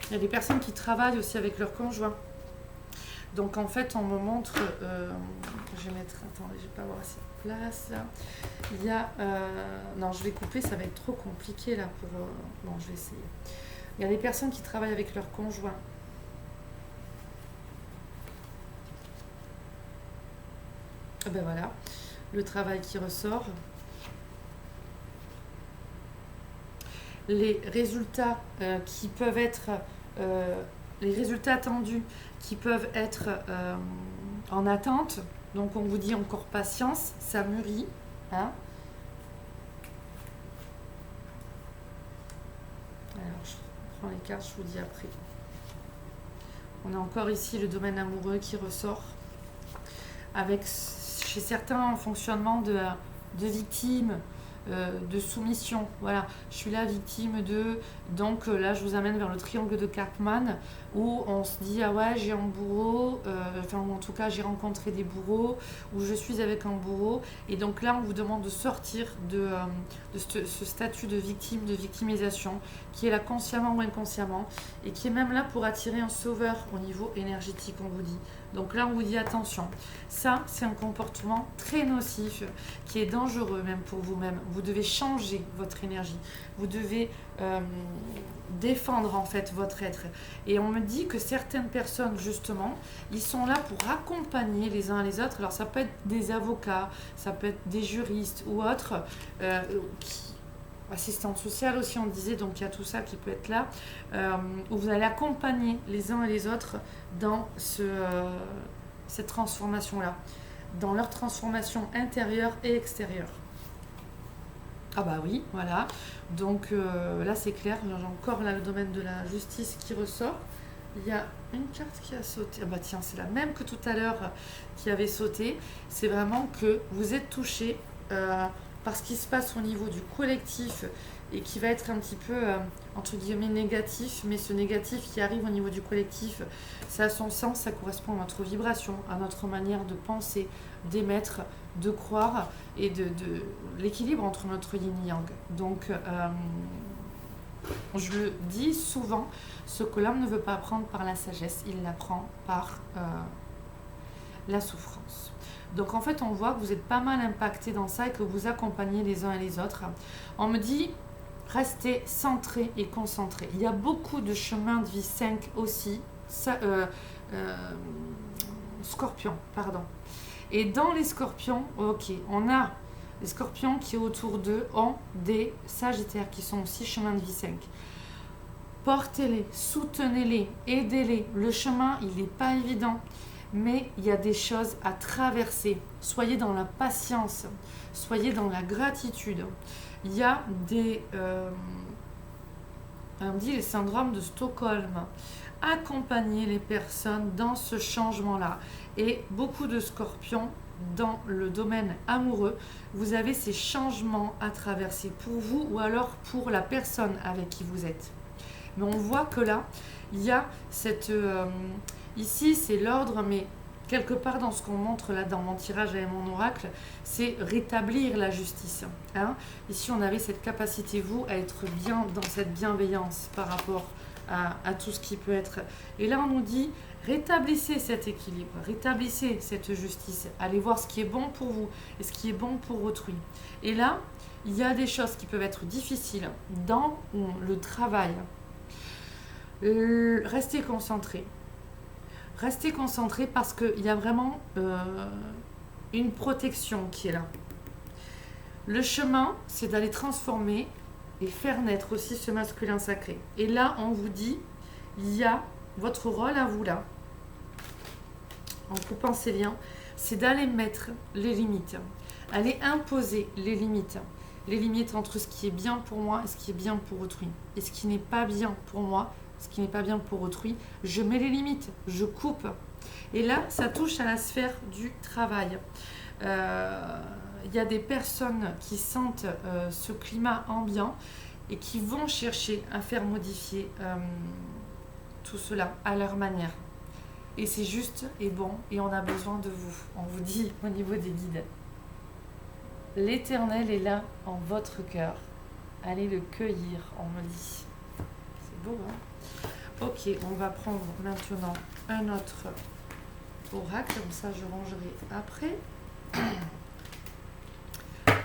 Il y a des personnes qui travaillent aussi avec leur conjoint. Donc en fait, on me montre, je vais mettre, attendez, je vais pas avoir assez de place là. Il y a, non, je vais couper, ça va être trop compliqué là pour, bon, je vais essayer. Il y a des personnes qui travaillent avec leur conjoint. Et ben voilà, le travail qui ressort. Les résultats qui peuvent être, les résultats attendus qui peuvent être en attente. Donc on vous dit encore patience, ça mûrit. Hein. Alors je prends les cartes, je vous dis après. On a encore ici le domaine amoureux qui ressort. Avec chez certains un fonctionnement de victime, de soumission. Voilà, je suis la victime de... Donc là, je vous amène vers le triangle de Karpman, où on se dit, ah ouais, j'ai un bourreau, enfin, en tout cas, j'ai rencontré des bourreaux, ou je suis avec un bourreau. Et donc là, on vous demande de sortir de ce statut de victime, de victimisation, qui est là consciemment ou inconsciemment, et qui est même là pour attirer un sauveur au niveau énergétique, on vous dit. Donc là, on vous dit attention. Ça, c'est un comportement très nocif, qui est dangereux même pour vous-même. Vous devez changer votre énergie. Vous devez défendre en fait votre être. Et on me dit que certaines personnes, justement, ils sont là pour accompagner les uns les autres. Alors ça peut être des avocats, ça peut être des juristes ou autres, assistante sociale aussi on disait, donc il y a tout ça qui peut être là, où vous allez accompagner les uns et les autres dans cette transformation-là, dans leur transformation intérieure et extérieure. Ah bah oui, voilà. Donc là c'est clair, j'ai encore là le domaine de la justice qui ressort. Il y a une carte qui a sauté. Ah bah tiens, c'est la même que tout à l'heure qui avait sauté. C'est vraiment que vous êtes touché par ce qui se passe au niveau du collectif et qui va être un petit peu, entre guillemets, négatif. Mais ce négatif qui arrive au niveau du collectif, ça a son sens, ça correspond à notre vibration, à notre manière de penser, d'émettre, de croire et de l'équilibre entre notre yin et yang. Donc, je le dis souvent, ce que l'homme ne veut pas apprendre par la sagesse, il l'apprend par la souffrance. Donc en fait, on voit que vous êtes pas mal impacté dans ça et que vous accompagnez les uns et les autres. On me dit, restez centré et concentré. Il y a beaucoup de chemins de vie 5 aussi, scorpions, pardon. Et dans les scorpions, ok, on a les scorpions qui autour d'eux ont des sagittaires qui sont aussi chemin de vie 5. Portez-les, soutenez-les, aidez-les. Le chemin, il n'est pas évident, mais il y a des choses à traverser. Soyez dans la patience, soyez dans la gratitude. Il y a des... on dit les syndromes de Stockholm. Accompagnez les personnes dans ce changement-là. Et beaucoup de scorpions, dans le domaine amoureux, vous avez ces changements à traverser pour vous ou alors pour la personne avec qui vous êtes. Mais on voit que là, il y a cette... ici, c'est l'ordre, mais quelque part dans ce qu'on montre là dans mon tirage avec mon oracle, c'est rétablir la justice. Hein. Ici, on avait cette capacité, vous, à être bien dans cette bienveillance par rapport à tout ce qui peut être. Et là, on nous dit, rétablissez cet équilibre, rétablissez cette justice. Allez voir ce qui est bon pour vous et ce qui est bon pour autrui. Et là, il y a des choses qui peuvent être difficiles dans le travail. Restez concentrés. Restez concentrés parce qu'il y a vraiment une protection qui est là. Le chemin, c'est d'aller transformer et faire naître aussi ce masculin sacré. Et là, on vous dit, il y a votre rôle à vous là, en coupant ces liens, c'est d'aller mettre les limites, aller imposer les limites entre ce qui est bien pour moi et ce qui est bien pour autrui. Et ce qui n'est pas bien pour moi, ce qui n'est pas bien pour autrui, je mets les limites, je coupe. Et là, ça touche à la sphère du travail. Il y a des personnes qui sentent ce climat ambiant et qui vont chercher à faire modifier tout cela à leur manière. Et c'est juste et bon, et on a besoin de vous. On vous dit au niveau des guides. L'Éternel est là en votre cœur. Allez le cueillir, on me dit. C'est beau, hein? Ok, on va prendre maintenant un autre oracle, comme ça je rangerai après.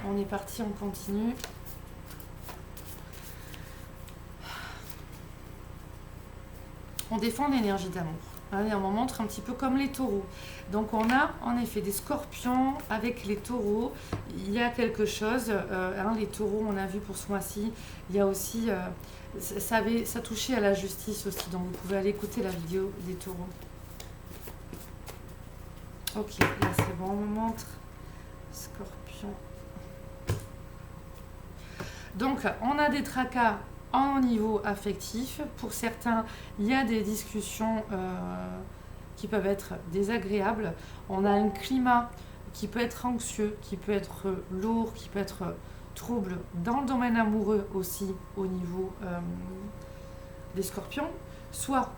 On est parti, on continue. On défend l'énergie d'amour. Allez, on m'en montre un petit peu comme les taureaux. Donc on a en effet des scorpions avec les taureaux. Il y a quelque chose, les taureaux on a vu pour ce mois-ci. Il y a aussi, ça touchait à la justice aussi. Donc vous pouvez aller écouter la vidéo des taureaux. Ok, là c'est bon, on me montre. Scorpion. Donc on a des tracas En niveau affectif, pour certains, il y a des discussions qui peuvent être désagréables. On a un climat qui peut être anxieux, qui peut être lourd, qui peut être trouble dans le domaine amoureux aussi au niveau des scorpions. Soit,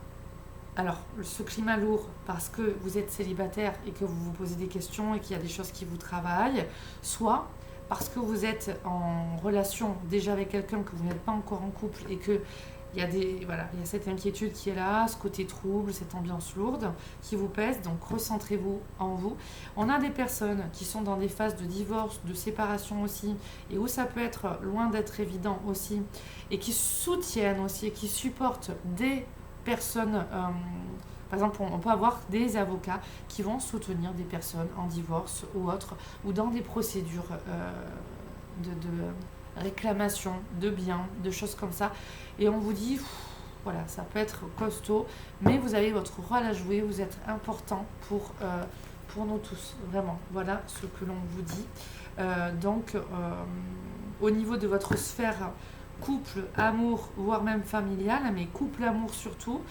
alors, ce climat lourd parce que vous êtes célibataire et que vous vous posez des questions et qu'il y a des choses qui vous travaillent, soit parce que vous êtes en relation déjà avec quelqu'un, que vous n'êtes pas encore en couple et que il y a cette inquiétude qui est là, ce côté trouble, cette ambiance lourde qui vous pèse, donc recentrez-vous en vous. On a des personnes qui sont dans des phases de divorce, de séparation aussi, et où ça peut être loin d'être évident aussi, et qui soutiennent aussi, et qui supportent des personnes, par exemple on peut avoir des avocats qui vont soutenir des personnes en divorce ou autre, ou dans des procédures de réclamation de biens, de choses comme ça, et on vous dit voilà, ça peut être costaud, mais vous avez votre rôle à jouer, vous êtes important pour nous tous, vraiment, voilà ce que l'on vous dit. Donc au niveau de votre sphère couple, amour, voire même familial, mais couple, amour surtout,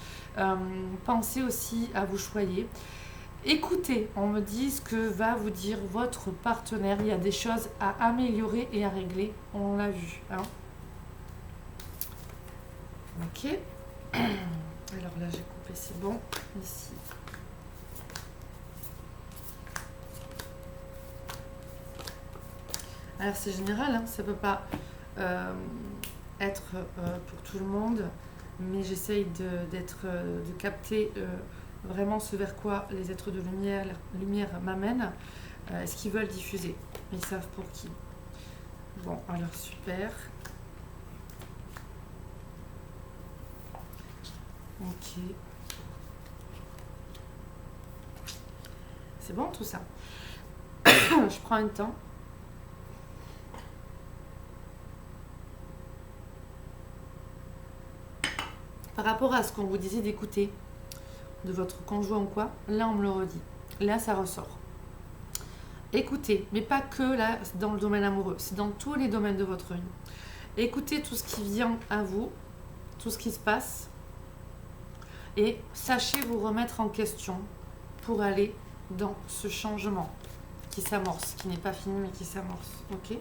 pensez aussi à vous choyer. Écoutez, on me dit ce que va vous dire votre partenaire. Il y a des choses à améliorer et à régler. On l'a vu. Hein. Ok. Alors là, j'ai coupé, c'est bon. Ici. Alors c'est général, hein, ça ne peut pas être pour tout le monde, mais j'essaye de capter vraiment ce vers quoi les êtres de lumière m'amènent, ce qu'ils veulent diffuser. Ils savent pour qui. Bon, alors super. Ok. C'est bon tout ça. Je prends un temps. Par rapport à ce qu'on vous disait d'écouter de votre conjoint ou quoi, là on me le redit. Là ça ressort. Écoutez, mais pas que là dans le domaine amoureux, c'est dans tous les domaines de votre vie. Écoutez tout ce qui vient à vous, tout ce qui se passe, et sachez vous remettre en question pour aller dans ce changement qui s'amorce, qui n'est pas fini mais qui s'amorce. Ok ?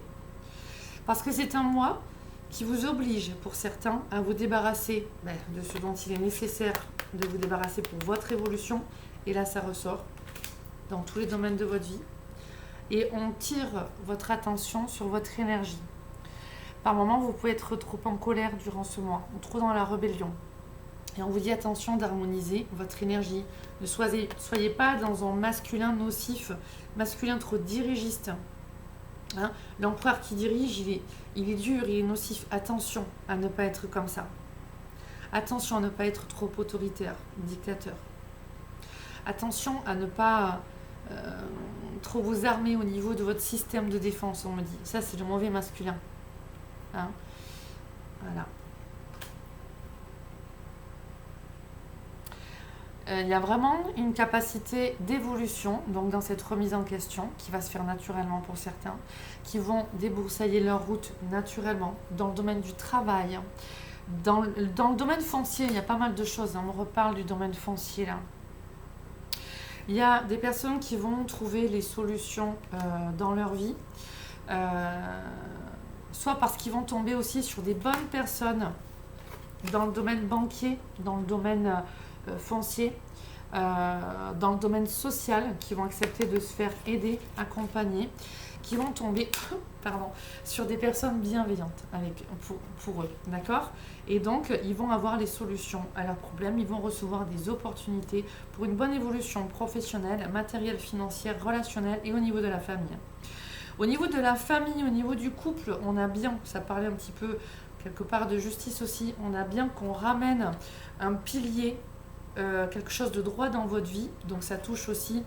Parce que c'est un mois qui vous oblige pour certains à vous débarrasser de ce dont il est nécessaire de vous débarrasser pour votre évolution. Et là, ça ressort dans tous les domaines de votre vie. Et on tire votre attention sur votre énergie. Par moments, vous pouvez être trop en colère durant ce mois, ou trop dans la rébellion. Et on vous dit attention d'harmoniser votre énergie. Ne soyez pas dans un masculin nocif, masculin trop dirigiste. Hein, l'empereur qui dirige, il est dur, il est nocif. Attention à ne pas être comme ça. Attention à ne pas être trop autoritaire, dictateur. Attention à ne pas trop vous armer au niveau de votre système de défense, on me dit. Ça, c'est le mauvais masculin. Hein, voilà. Il y a vraiment une capacité d'évolution, donc dans cette remise en question, qui va se faire naturellement pour certains, qui vont déboursailler leur route naturellement dans le domaine du travail. Dans le domaine foncier, il y a pas mal de choses. On me reparle du domaine foncier là. Il y a des personnes qui vont trouver les solutions dans leur vie, soit parce qu'ils vont tomber aussi sur des bonnes personnes dans le domaine banquier, dans le domaine foncier, dans le domaine social, qui vont accepter de se faire aider, accompagner, qui vont tomber sur des personnes bienveillantes pour eux, d'accord ? Et donc, ils vont avoir les solutions à leurs problèmes, ils vont recevoir des opportunités pour une bonne évolution professionnelle, matérielle, financière, relationnelle et au niveau de la famille. Au niveau de la famille, au niveau du couple, on a bien, ça parlait un petit peu quelque part de justice aussi, on a bien qu'on ramène un pilier, quelque chose de droit dans votre vie, donc ça touche aussi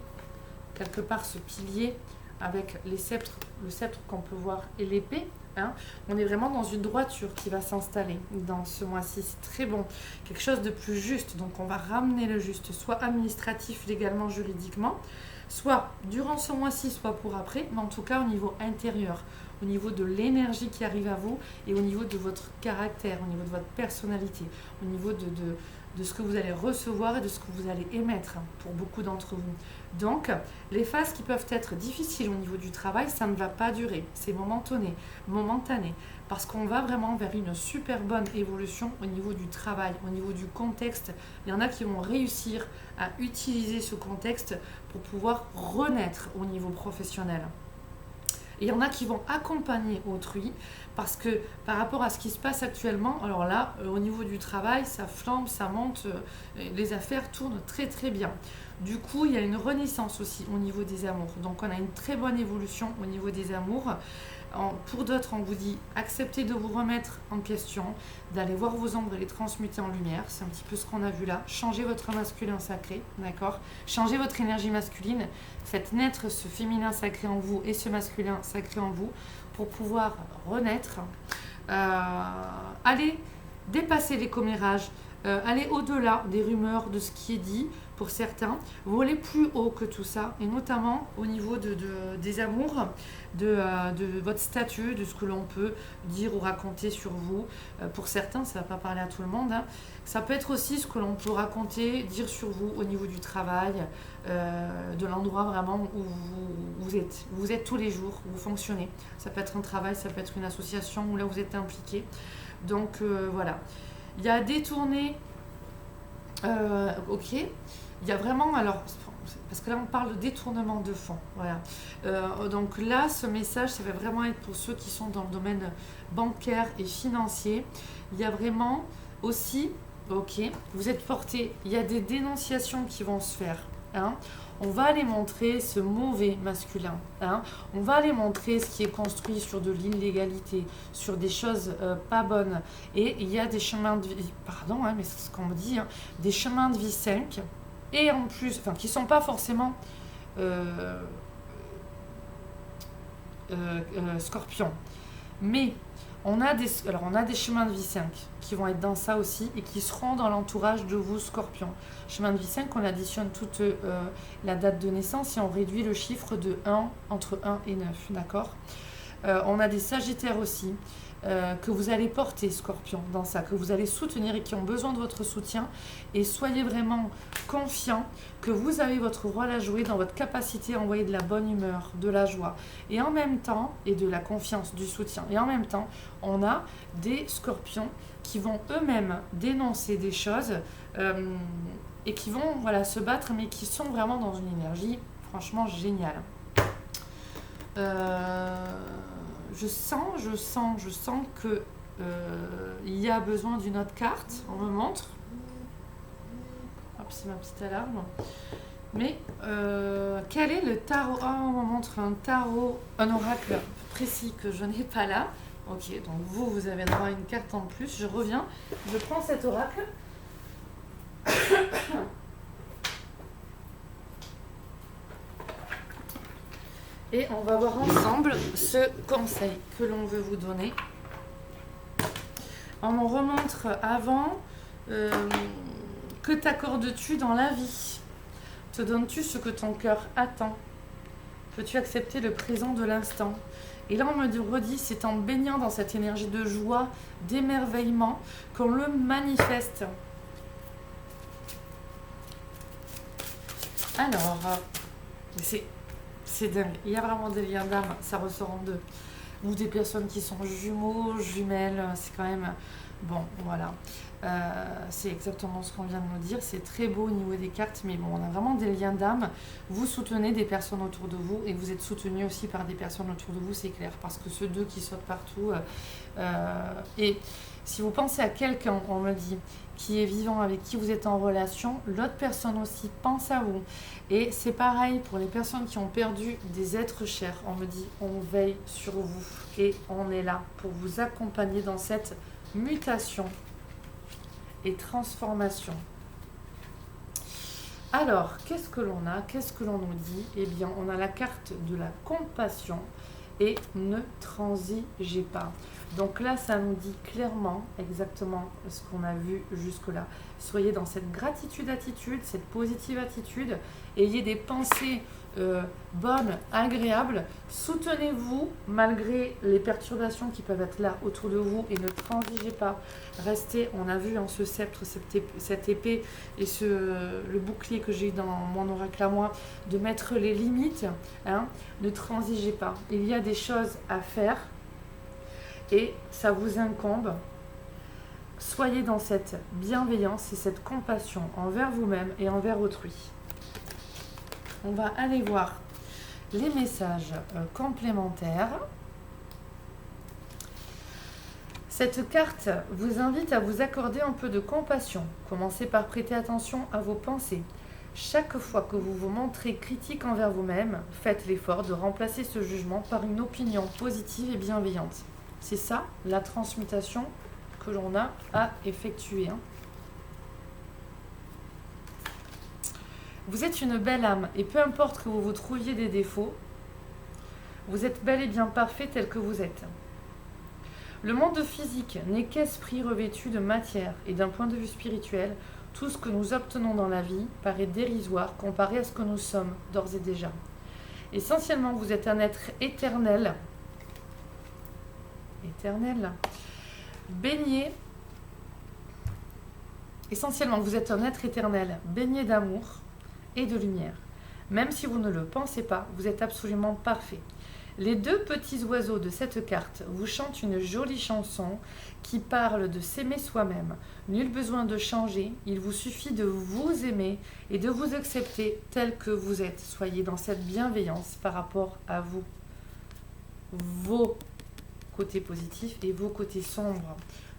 quelque part ce pilier avec les sceptres, le sceptre qu'on peut voir et l'épée. Hein, on est vraiment dans une droiture qui va s'installer dans ce mois-ci. C'est très bon. Quelque chose de plus juste. Donc on va ramener le juste, soit administratif, légalement, juridiquement, soit durant ce mois-ci, soit pour après, mais en tout cas au niveau intérieur, au niveau de l'énergie qui arrive à vous et au niveau de votre caractère, au niveau de votre personnalité, au niveau de ce que vous allez recevoir et de ce que vous allez émettre pour beaucoup d'entre vous. Donc, les phases qui peuvent être difficiles au niveau du travail, ça ne va pas durer. C'est momentané, parce qu'on va vraiment vers une super bonne évolution au niveau du travail, au niveau du contexte. Il y en a qui vont réussir à utiliser ce contexte pour pouvoir renaître au niveau professionnel. Et il y en a qui vont accompagner autrui parce que par rapport à ce qui se passe actuellement, alors là, au niveau du travail, ça flambe, ça monte, les affaires tournent très très bien. Du coup, il y a une renaissance aussi au niveau des amours. Donc on a une très bonne évolution au niveau des amours. Pour d'autres, on vous dit acceptez de vous remettre en question, d'aller voir vos ombres et les transmuter en lumière. C'est un petit peu ce qu'on a vu là. Changez votre masculin sacré, d'accord ? Changez votre énergie masculine. Faites naître ce féminin sacré en vous et ce masculin sacré en vous pour pouvoir renaître. Allez dépasser les commérages. Aller au-delà des rumeurs, de ce qui est dit pour certains, voler plus haut que tout ça, et notamment au niveau des amours, de votre statut, de ce que l'on peut dire ou raconter sur vous. Pour certains, ça ne va pas parler à tout le monde, hein. Ça peut être aussi ce que l'on peut raconter, dire sur vous au niveau du travail, de l'endroit vraiment où vous êtes tous les jours, où vous fonctionnez. Ça peut être un travail, ça peut être une association où là vous êtes impliqué. Donc voilà. Il y a des tournées, ok. Il y a vraiment, alors, parce que là on parle de détournement de fonds, voilà. Donc là, ce message, ça va vraiment être pour ceux qui sont dans le domaine bancaire et financier. Il y a vraiment aussi, ok, vous êtes porté, il y a des dénonciations qui vont se faire, hein. On va aller montrer ce mauvais masculin, hein. On va aller montrer ce qui est construit sur de l'illégalité, sur des choses pas bonnes. Et il y a des chemins de vie, pardon, hein, mais c'est ce qu'on me dit, hein, des chemins de vie 5, et en plus, enfin, qui ne sont pas forcément scorpions. Mais on a des chemins de vie 5 qui vont être dans ça aussi et qui seront dans l'entourage de vous, scorpions. Chemin de vie 5, on additionne toute la date de naissance et on réduit le chiffre de 1, entre 1 et 9, d'accord ? On a des sagittaires aussi, que vous allez porter, scorpion, dans ça, que vous allez soutenir et qui ont besoin de votre soutien. Et soyez vraiment confiants que vous avez votre rôle à jouer dans votre capacité à envoyer de la bonne humeur, de la joie. Et en même temps, et de la confiance, du soutien. Et en même temps, on a des scorpions qui vont eux-mêmes dénoncer des choses et qui vont se battre, mais qui sont vraiment dans une énergie franchement géniale. Je sens que il y a besoin d'une autre carte. On me montre. Hop, c'est ma petite alarme. Mais quel est le tarot ? On me montre un tarot, un oracle précis que je n'ai pas là. Ok, donc vous avez droit à une carte en plus. Je reviens, je prends cet oracle. Et on va voir ensemble ce conseil que l'on veut vous donner. On me remontre avant, que t'accordes-tu dans la vie ? Te donnes-tu ce que ton cœur attend ? Peux-tu accepter le présent de l'instant ? Et là, on me redit, c'est en baignant dans cette énergie de joie, d'émerveillement, qu'on le manifeste. Alors, c'est dingue. Il y a vraiment des liens d'âme, ça ressort en deux. Ou des personnes qui sont jumeaux, jumelles, c'est quand même... Bon, voilà. C'est exactement ce qu'on vient de nous dire. C'est très beau au niveau des cartes, mais bon, on a vraiment des liens d'âme. Vous soutenez des personnes autour de vous et vous êtes soutenu aussi par des personnes autour de vous, c'est clair. Parce que ceux deux qui sautent partout... et si vous pensez à quelqu'un, on me dit, qui est vivant, avec qui vous êtes en relation, l'autre personne aussi pense à vous. Et c'est pareil pour les personnes qui ont perdu des êtres chers. On me dit, on veille sur vous et on est là pour vous accompagner dans cette mutation et transformation. Alors, qu'est-ce que l'on a? Qu'est-ce que l'on nous dit? Eh bien, on a la carte de la compassion et ne transigez pas. Donc là, ça nous dit clairement exactement ce qu'on a vu jusque-là. Soyez dans cette gratitude-attitude, cette positive attitude. Ayez des pensées bonnes, agréables. Soutenez-vous malgré les perturbations qui peuvent être là autour de vous et ne transigez pas. Restez, on a vu ce sceptre, cette épée et le bouclier que j'ai dans mon oracle à moi, de mettre les limites. Ne transigez pas. Il y a des choses à faire et ça vous incombe. Soyez dans cette bienveillance et cette compassion envers vous-même et envers autrui. On va aller voir les messages complémentaires. Cette carte vous invite à vous accorder un peu de compassion. Commencez par prêter attention à vos pensées. Chaque fois que vous vous montrez critique envers vous-même, faites l'effort de remplacer ce jugement par une opinion positive et bienveillante. C'est ça, la transmutation que l'on a à effectuer. Vous êtes une belle âme et peu importe que vous vous trouviez des défauts, vous êtes bel et bien parfait tel que vous êtes. Le monde physique n'est qu'esprit revêtu de matière et d'un point de vue spirituel, tout ce que nous obtenons dans la vie paraît dérisoire comparé à ce que nous sommes d'ores et déjà. Essentiellement, vous êtes un être éternel, baigné. Essentiellement, vous êtes un être éternel, baigné d'amour et de lumière. Même si vous ne le pensez pas, vous êtes absolument parfait. Les deux petits oiseaux de cette carte vous chantent une jolie chanson qui parle de s'aimer soi-même. Nul besoin de changer, il vous suffit de vous aimer et de vous accepter tel que vous êtes. Soyez dans cette bienveillance par rapport à vous, vos côtés positifs et vos côtés sombres.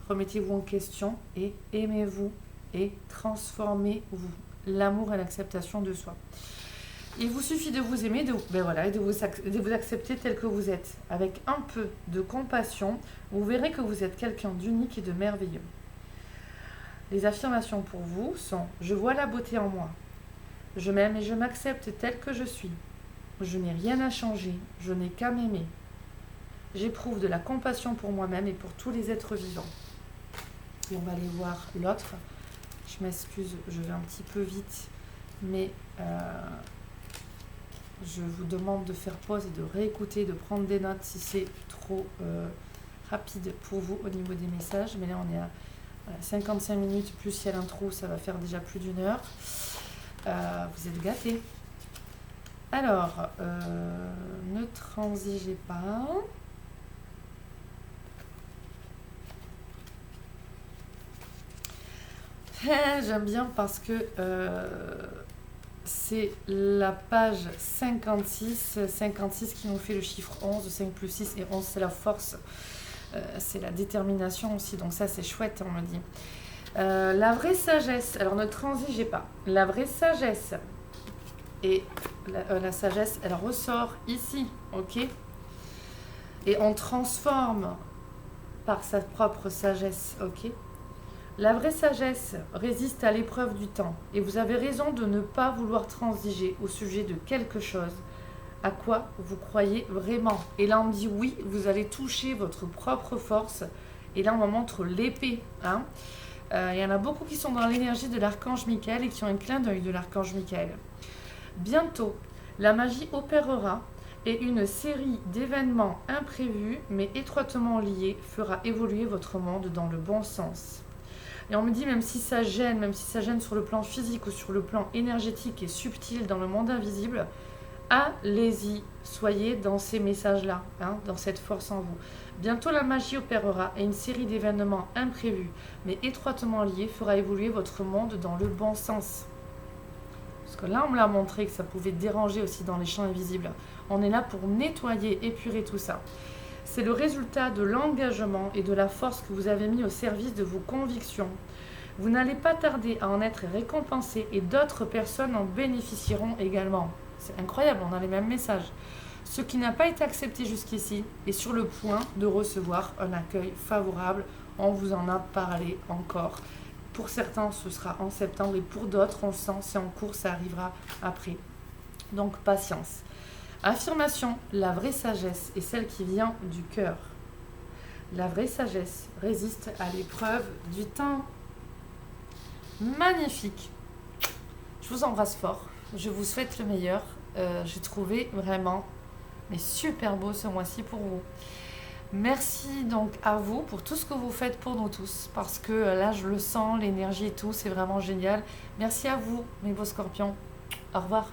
Remettez-vous en question et aimez-vous et transformez-vous. L'amour et l'acceptation de soi. Il vous suffit de vous aimer et de vous accepter tel que vous êtes. Avec un peu de compassion, vous verrez que vous êtes quelqu'un d'unique et de merveilleux. Les affirmations pour vous sont « Je vois la beauté en moi. Je m'aime et je m'accepte tel que je suis. Je n'ai rien à changer. Je n'ai qu'à m'aimer. J'éprouve de la compassion pour moi-même et pour tous les êtres vivants. » Et on va aller voir l'autre. Je m'excuse, je vais un petit peu vite, mais je vous demande de faire pause et de réécouter, de prendre des notes si c'est trop rapide pour vous au niveau des messages. Mais là, on est à 55 minutes, plus s'il y a l'intro, ça va faire déjà plus d'1 heure. Vous êtes gâtés. Alors, ne transigez pas. J'aime bien parce que c'est la page 56 qui nous fait le chiffre 11, 5 plus 6 et 11 c'est la force, c'est la détermination aussi, donc ça c'est chouette, on me dit. La vraie sagesse, alors ne transigez pas, la vraie sagesse, et la sagesse elle ressort ici, ok, et on transforme par sa propre sagesse, ok. La vraie sagesse résiste à l'épreuve du temps et vous avez raison de ne pas vouloir transiger au sujet de quelque chose à quoi vous croyez vraiment. Et là on me dit oui, vous allez toucher votre propre force et là on me montre l'épée. Il y en a beaucoup qui sont dans l'énergie de l'archange Michael et qui ont un clin d'œil de l'archange Michael. Bientôt, la magie opérera et une série d'événements imprévus mais étroitement liés fera évoluer votre monde dans le bon sens. Et on me dit, même si ça gêne sur le plan physique ou sur le plan énergétique et subtil dans le monde invisible, allez-y, soyez dans ces messages-là, dans cette force en vous. Bientôt la magie opérera et une série d'événements imprévus, mais étroitement liés, fera évoluer votre monde dans le bon sens. Parce que là, on me l'a montré que ça pouvait déranger aussi dans les champs invisibles. On est là pour nettoyer, épurer tout ça. C'est le résultat de l'engagement et de la force que vous avez mis au service de vos convictions. Vous n'allez pas tarder à en être récompensé et d'autres personnes en bénéficieront également. C'est incroyable, on a les mêmes messages. Ce qui n'a pas été accepté jusqu'ici est sur le point de recevoir un accueil favorable. On vous en a parlé encore Pour certains, ce sera en septembre et pour d'autres, on le sent, c'est en cours, ça arrivera après. Donc, patience. Affirmation, la vraie sagesse est celle qui vient du cœur. La vraie sagesse résiste à l'épreuve du temps. Magnifique. Je vous embrasse fort. Je vous souhaite le meilleur. J'ai trouvé vraiment super beau ce mois-ci pour vous. Merci donc à vous pour tout ce que vous faites pour nous tous. Parce que là, je le sens, l'énergie et tout, c'est vraiment génial. Merci à vous, mes beaux scorpions. Au revoir.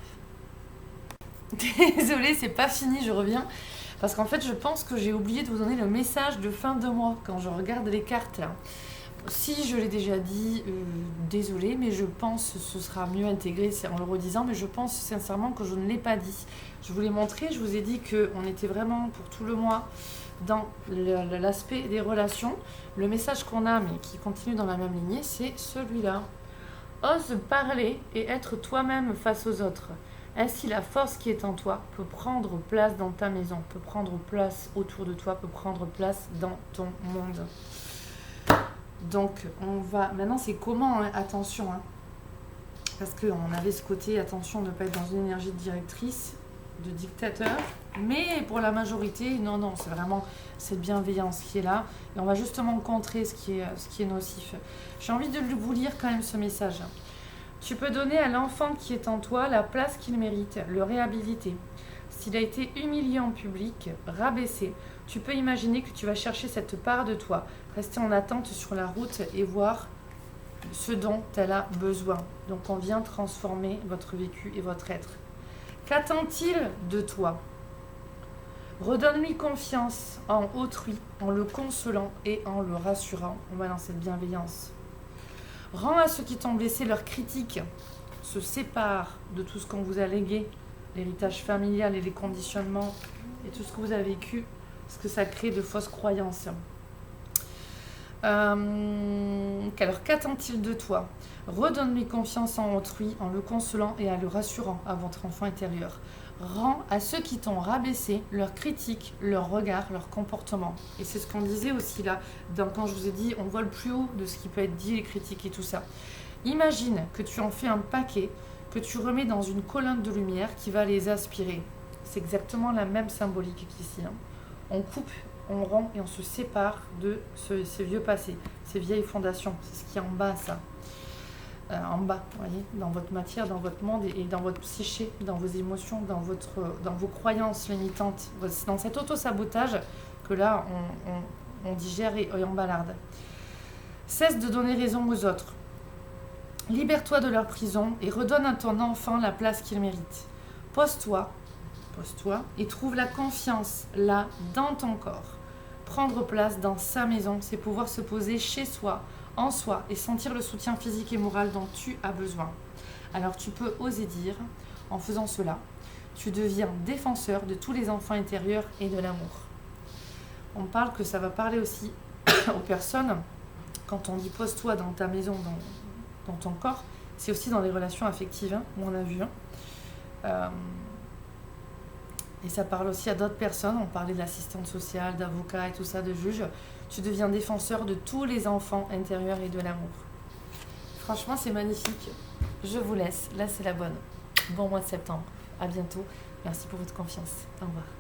Désolée, c'est pas fini, je reviens. Parce qu'en fait, je pense que j'ai oublié de vous donner le message de fin de mois quand je regarde les cartes là. Si je l'ai déjà dit, désolée, mais je pense que ce sera mieux intégré en le redisant, mais je pense sincèrement que je ne l'ai pas dit. Je vous l'ai montré, je vous ai dit qu'on était vraiment pour tout le mois dans l'aspect des relations. Le message qu'on a, mais qui continue dans la même lignée, c'est celui-là. Ose parler et être toi-même face aux autres. Ainsi, la force qui est en toi peut prendre place dans ta maison, peut prendre place autour de toi, peut prendre place dans ton monde. Donc, on va... Maintenant, c'est comment, hein, attention, hein, parce qu'on avait ce côté, attention, ne pas être dans une énergie de directrice, de dictateur, mais pour la majorité, non, c'est vraiment cette bienveillance qui est là, et on va justement contrer ce qui est nocif. J'ai envie de vous lire quand même ce message. Tu peux donner à l'enfant qui est en toi la place qu'il mérite, le réhabiliter. S'il a été humilié en public, rabaissé, tu peux imaginer que tu vas chercher cette part de toi, rester en attente sur la route et voir ce dont elle a besoin. Donc on vient transformer votre vécu et votre être. Qu'attend-il de toi? Redonne-lui confiance en autrui, en le consolant et en le rassurant. On va dans cette bienveillance. Rends à ceux qui t'ont blessé leur critique, se sépare de tout ce qu'on vous a légué, l'héritage familial et les conditionnements et tout ce que vous avez vécu, parce que ça crée de fausses croyances. Alors, qu'attend-il de toi? Redonne-lui confiance en autrui, en le consolant et en le rassurant à votre enfant intérieur. Rends à ceux qui t'ont rabaissé leurs critiques, leurs regards, leurs comportements. Et c'est ce qu'on disait aussi là, quand je vous ai dit, on voit le plus haut de ce qui peut être dit, les critiques et tout ça. Imagine que tu en fais un paquet, que tu remets dans une colonne de lumière qui va les aspirer. C'est exactement la même symbolique qu'ici. Hein. On coupe, on rompt et on se sépare de ces vieux passés, ces vieilles fondations. C'est ce qui est en bas, ça. En bas, vous voyez, dans votre matière, dans votre monde et dans votre psyché, dans vos émotions, dans vos croyances limitantes. C'est dans cet auto-sabotage que là, on digère et on balarde. Cesse de donner raison aux autres. Libère-toi de leur prison et redonne à ton enfant la place qu'il mérite. Pose-toi et trouve la confiance là, dans ton corps. Prendre place dans sa maison, c'est pouvoir se poser chez soi, en soi, et sentir le soutien physique et moral dont tu as besoin. Alors tu peux oser dire, en faisant cela, tu deviens défenseur de tous les enfants intérieurs et de l'amour. On parle que ça va parler aussi aux personnes, quand on dit pose-toi dans ta maison, dans ton corps, c'est aussi dans les relations affectives, hein, où on a vu. Et ça parle aussi à d'autres personnes, on parlait de l'assistante sociale, d'avocat et tout ça, de juge. Tu deviens défenseur de tous les enfants intérieurs et de l'amour. Franchement, c'est magnifique. Je vous laisse. Là, c'est la bonne. Bon mois de septembre. À bientôt. Merci pour votre confiance. Au revoir.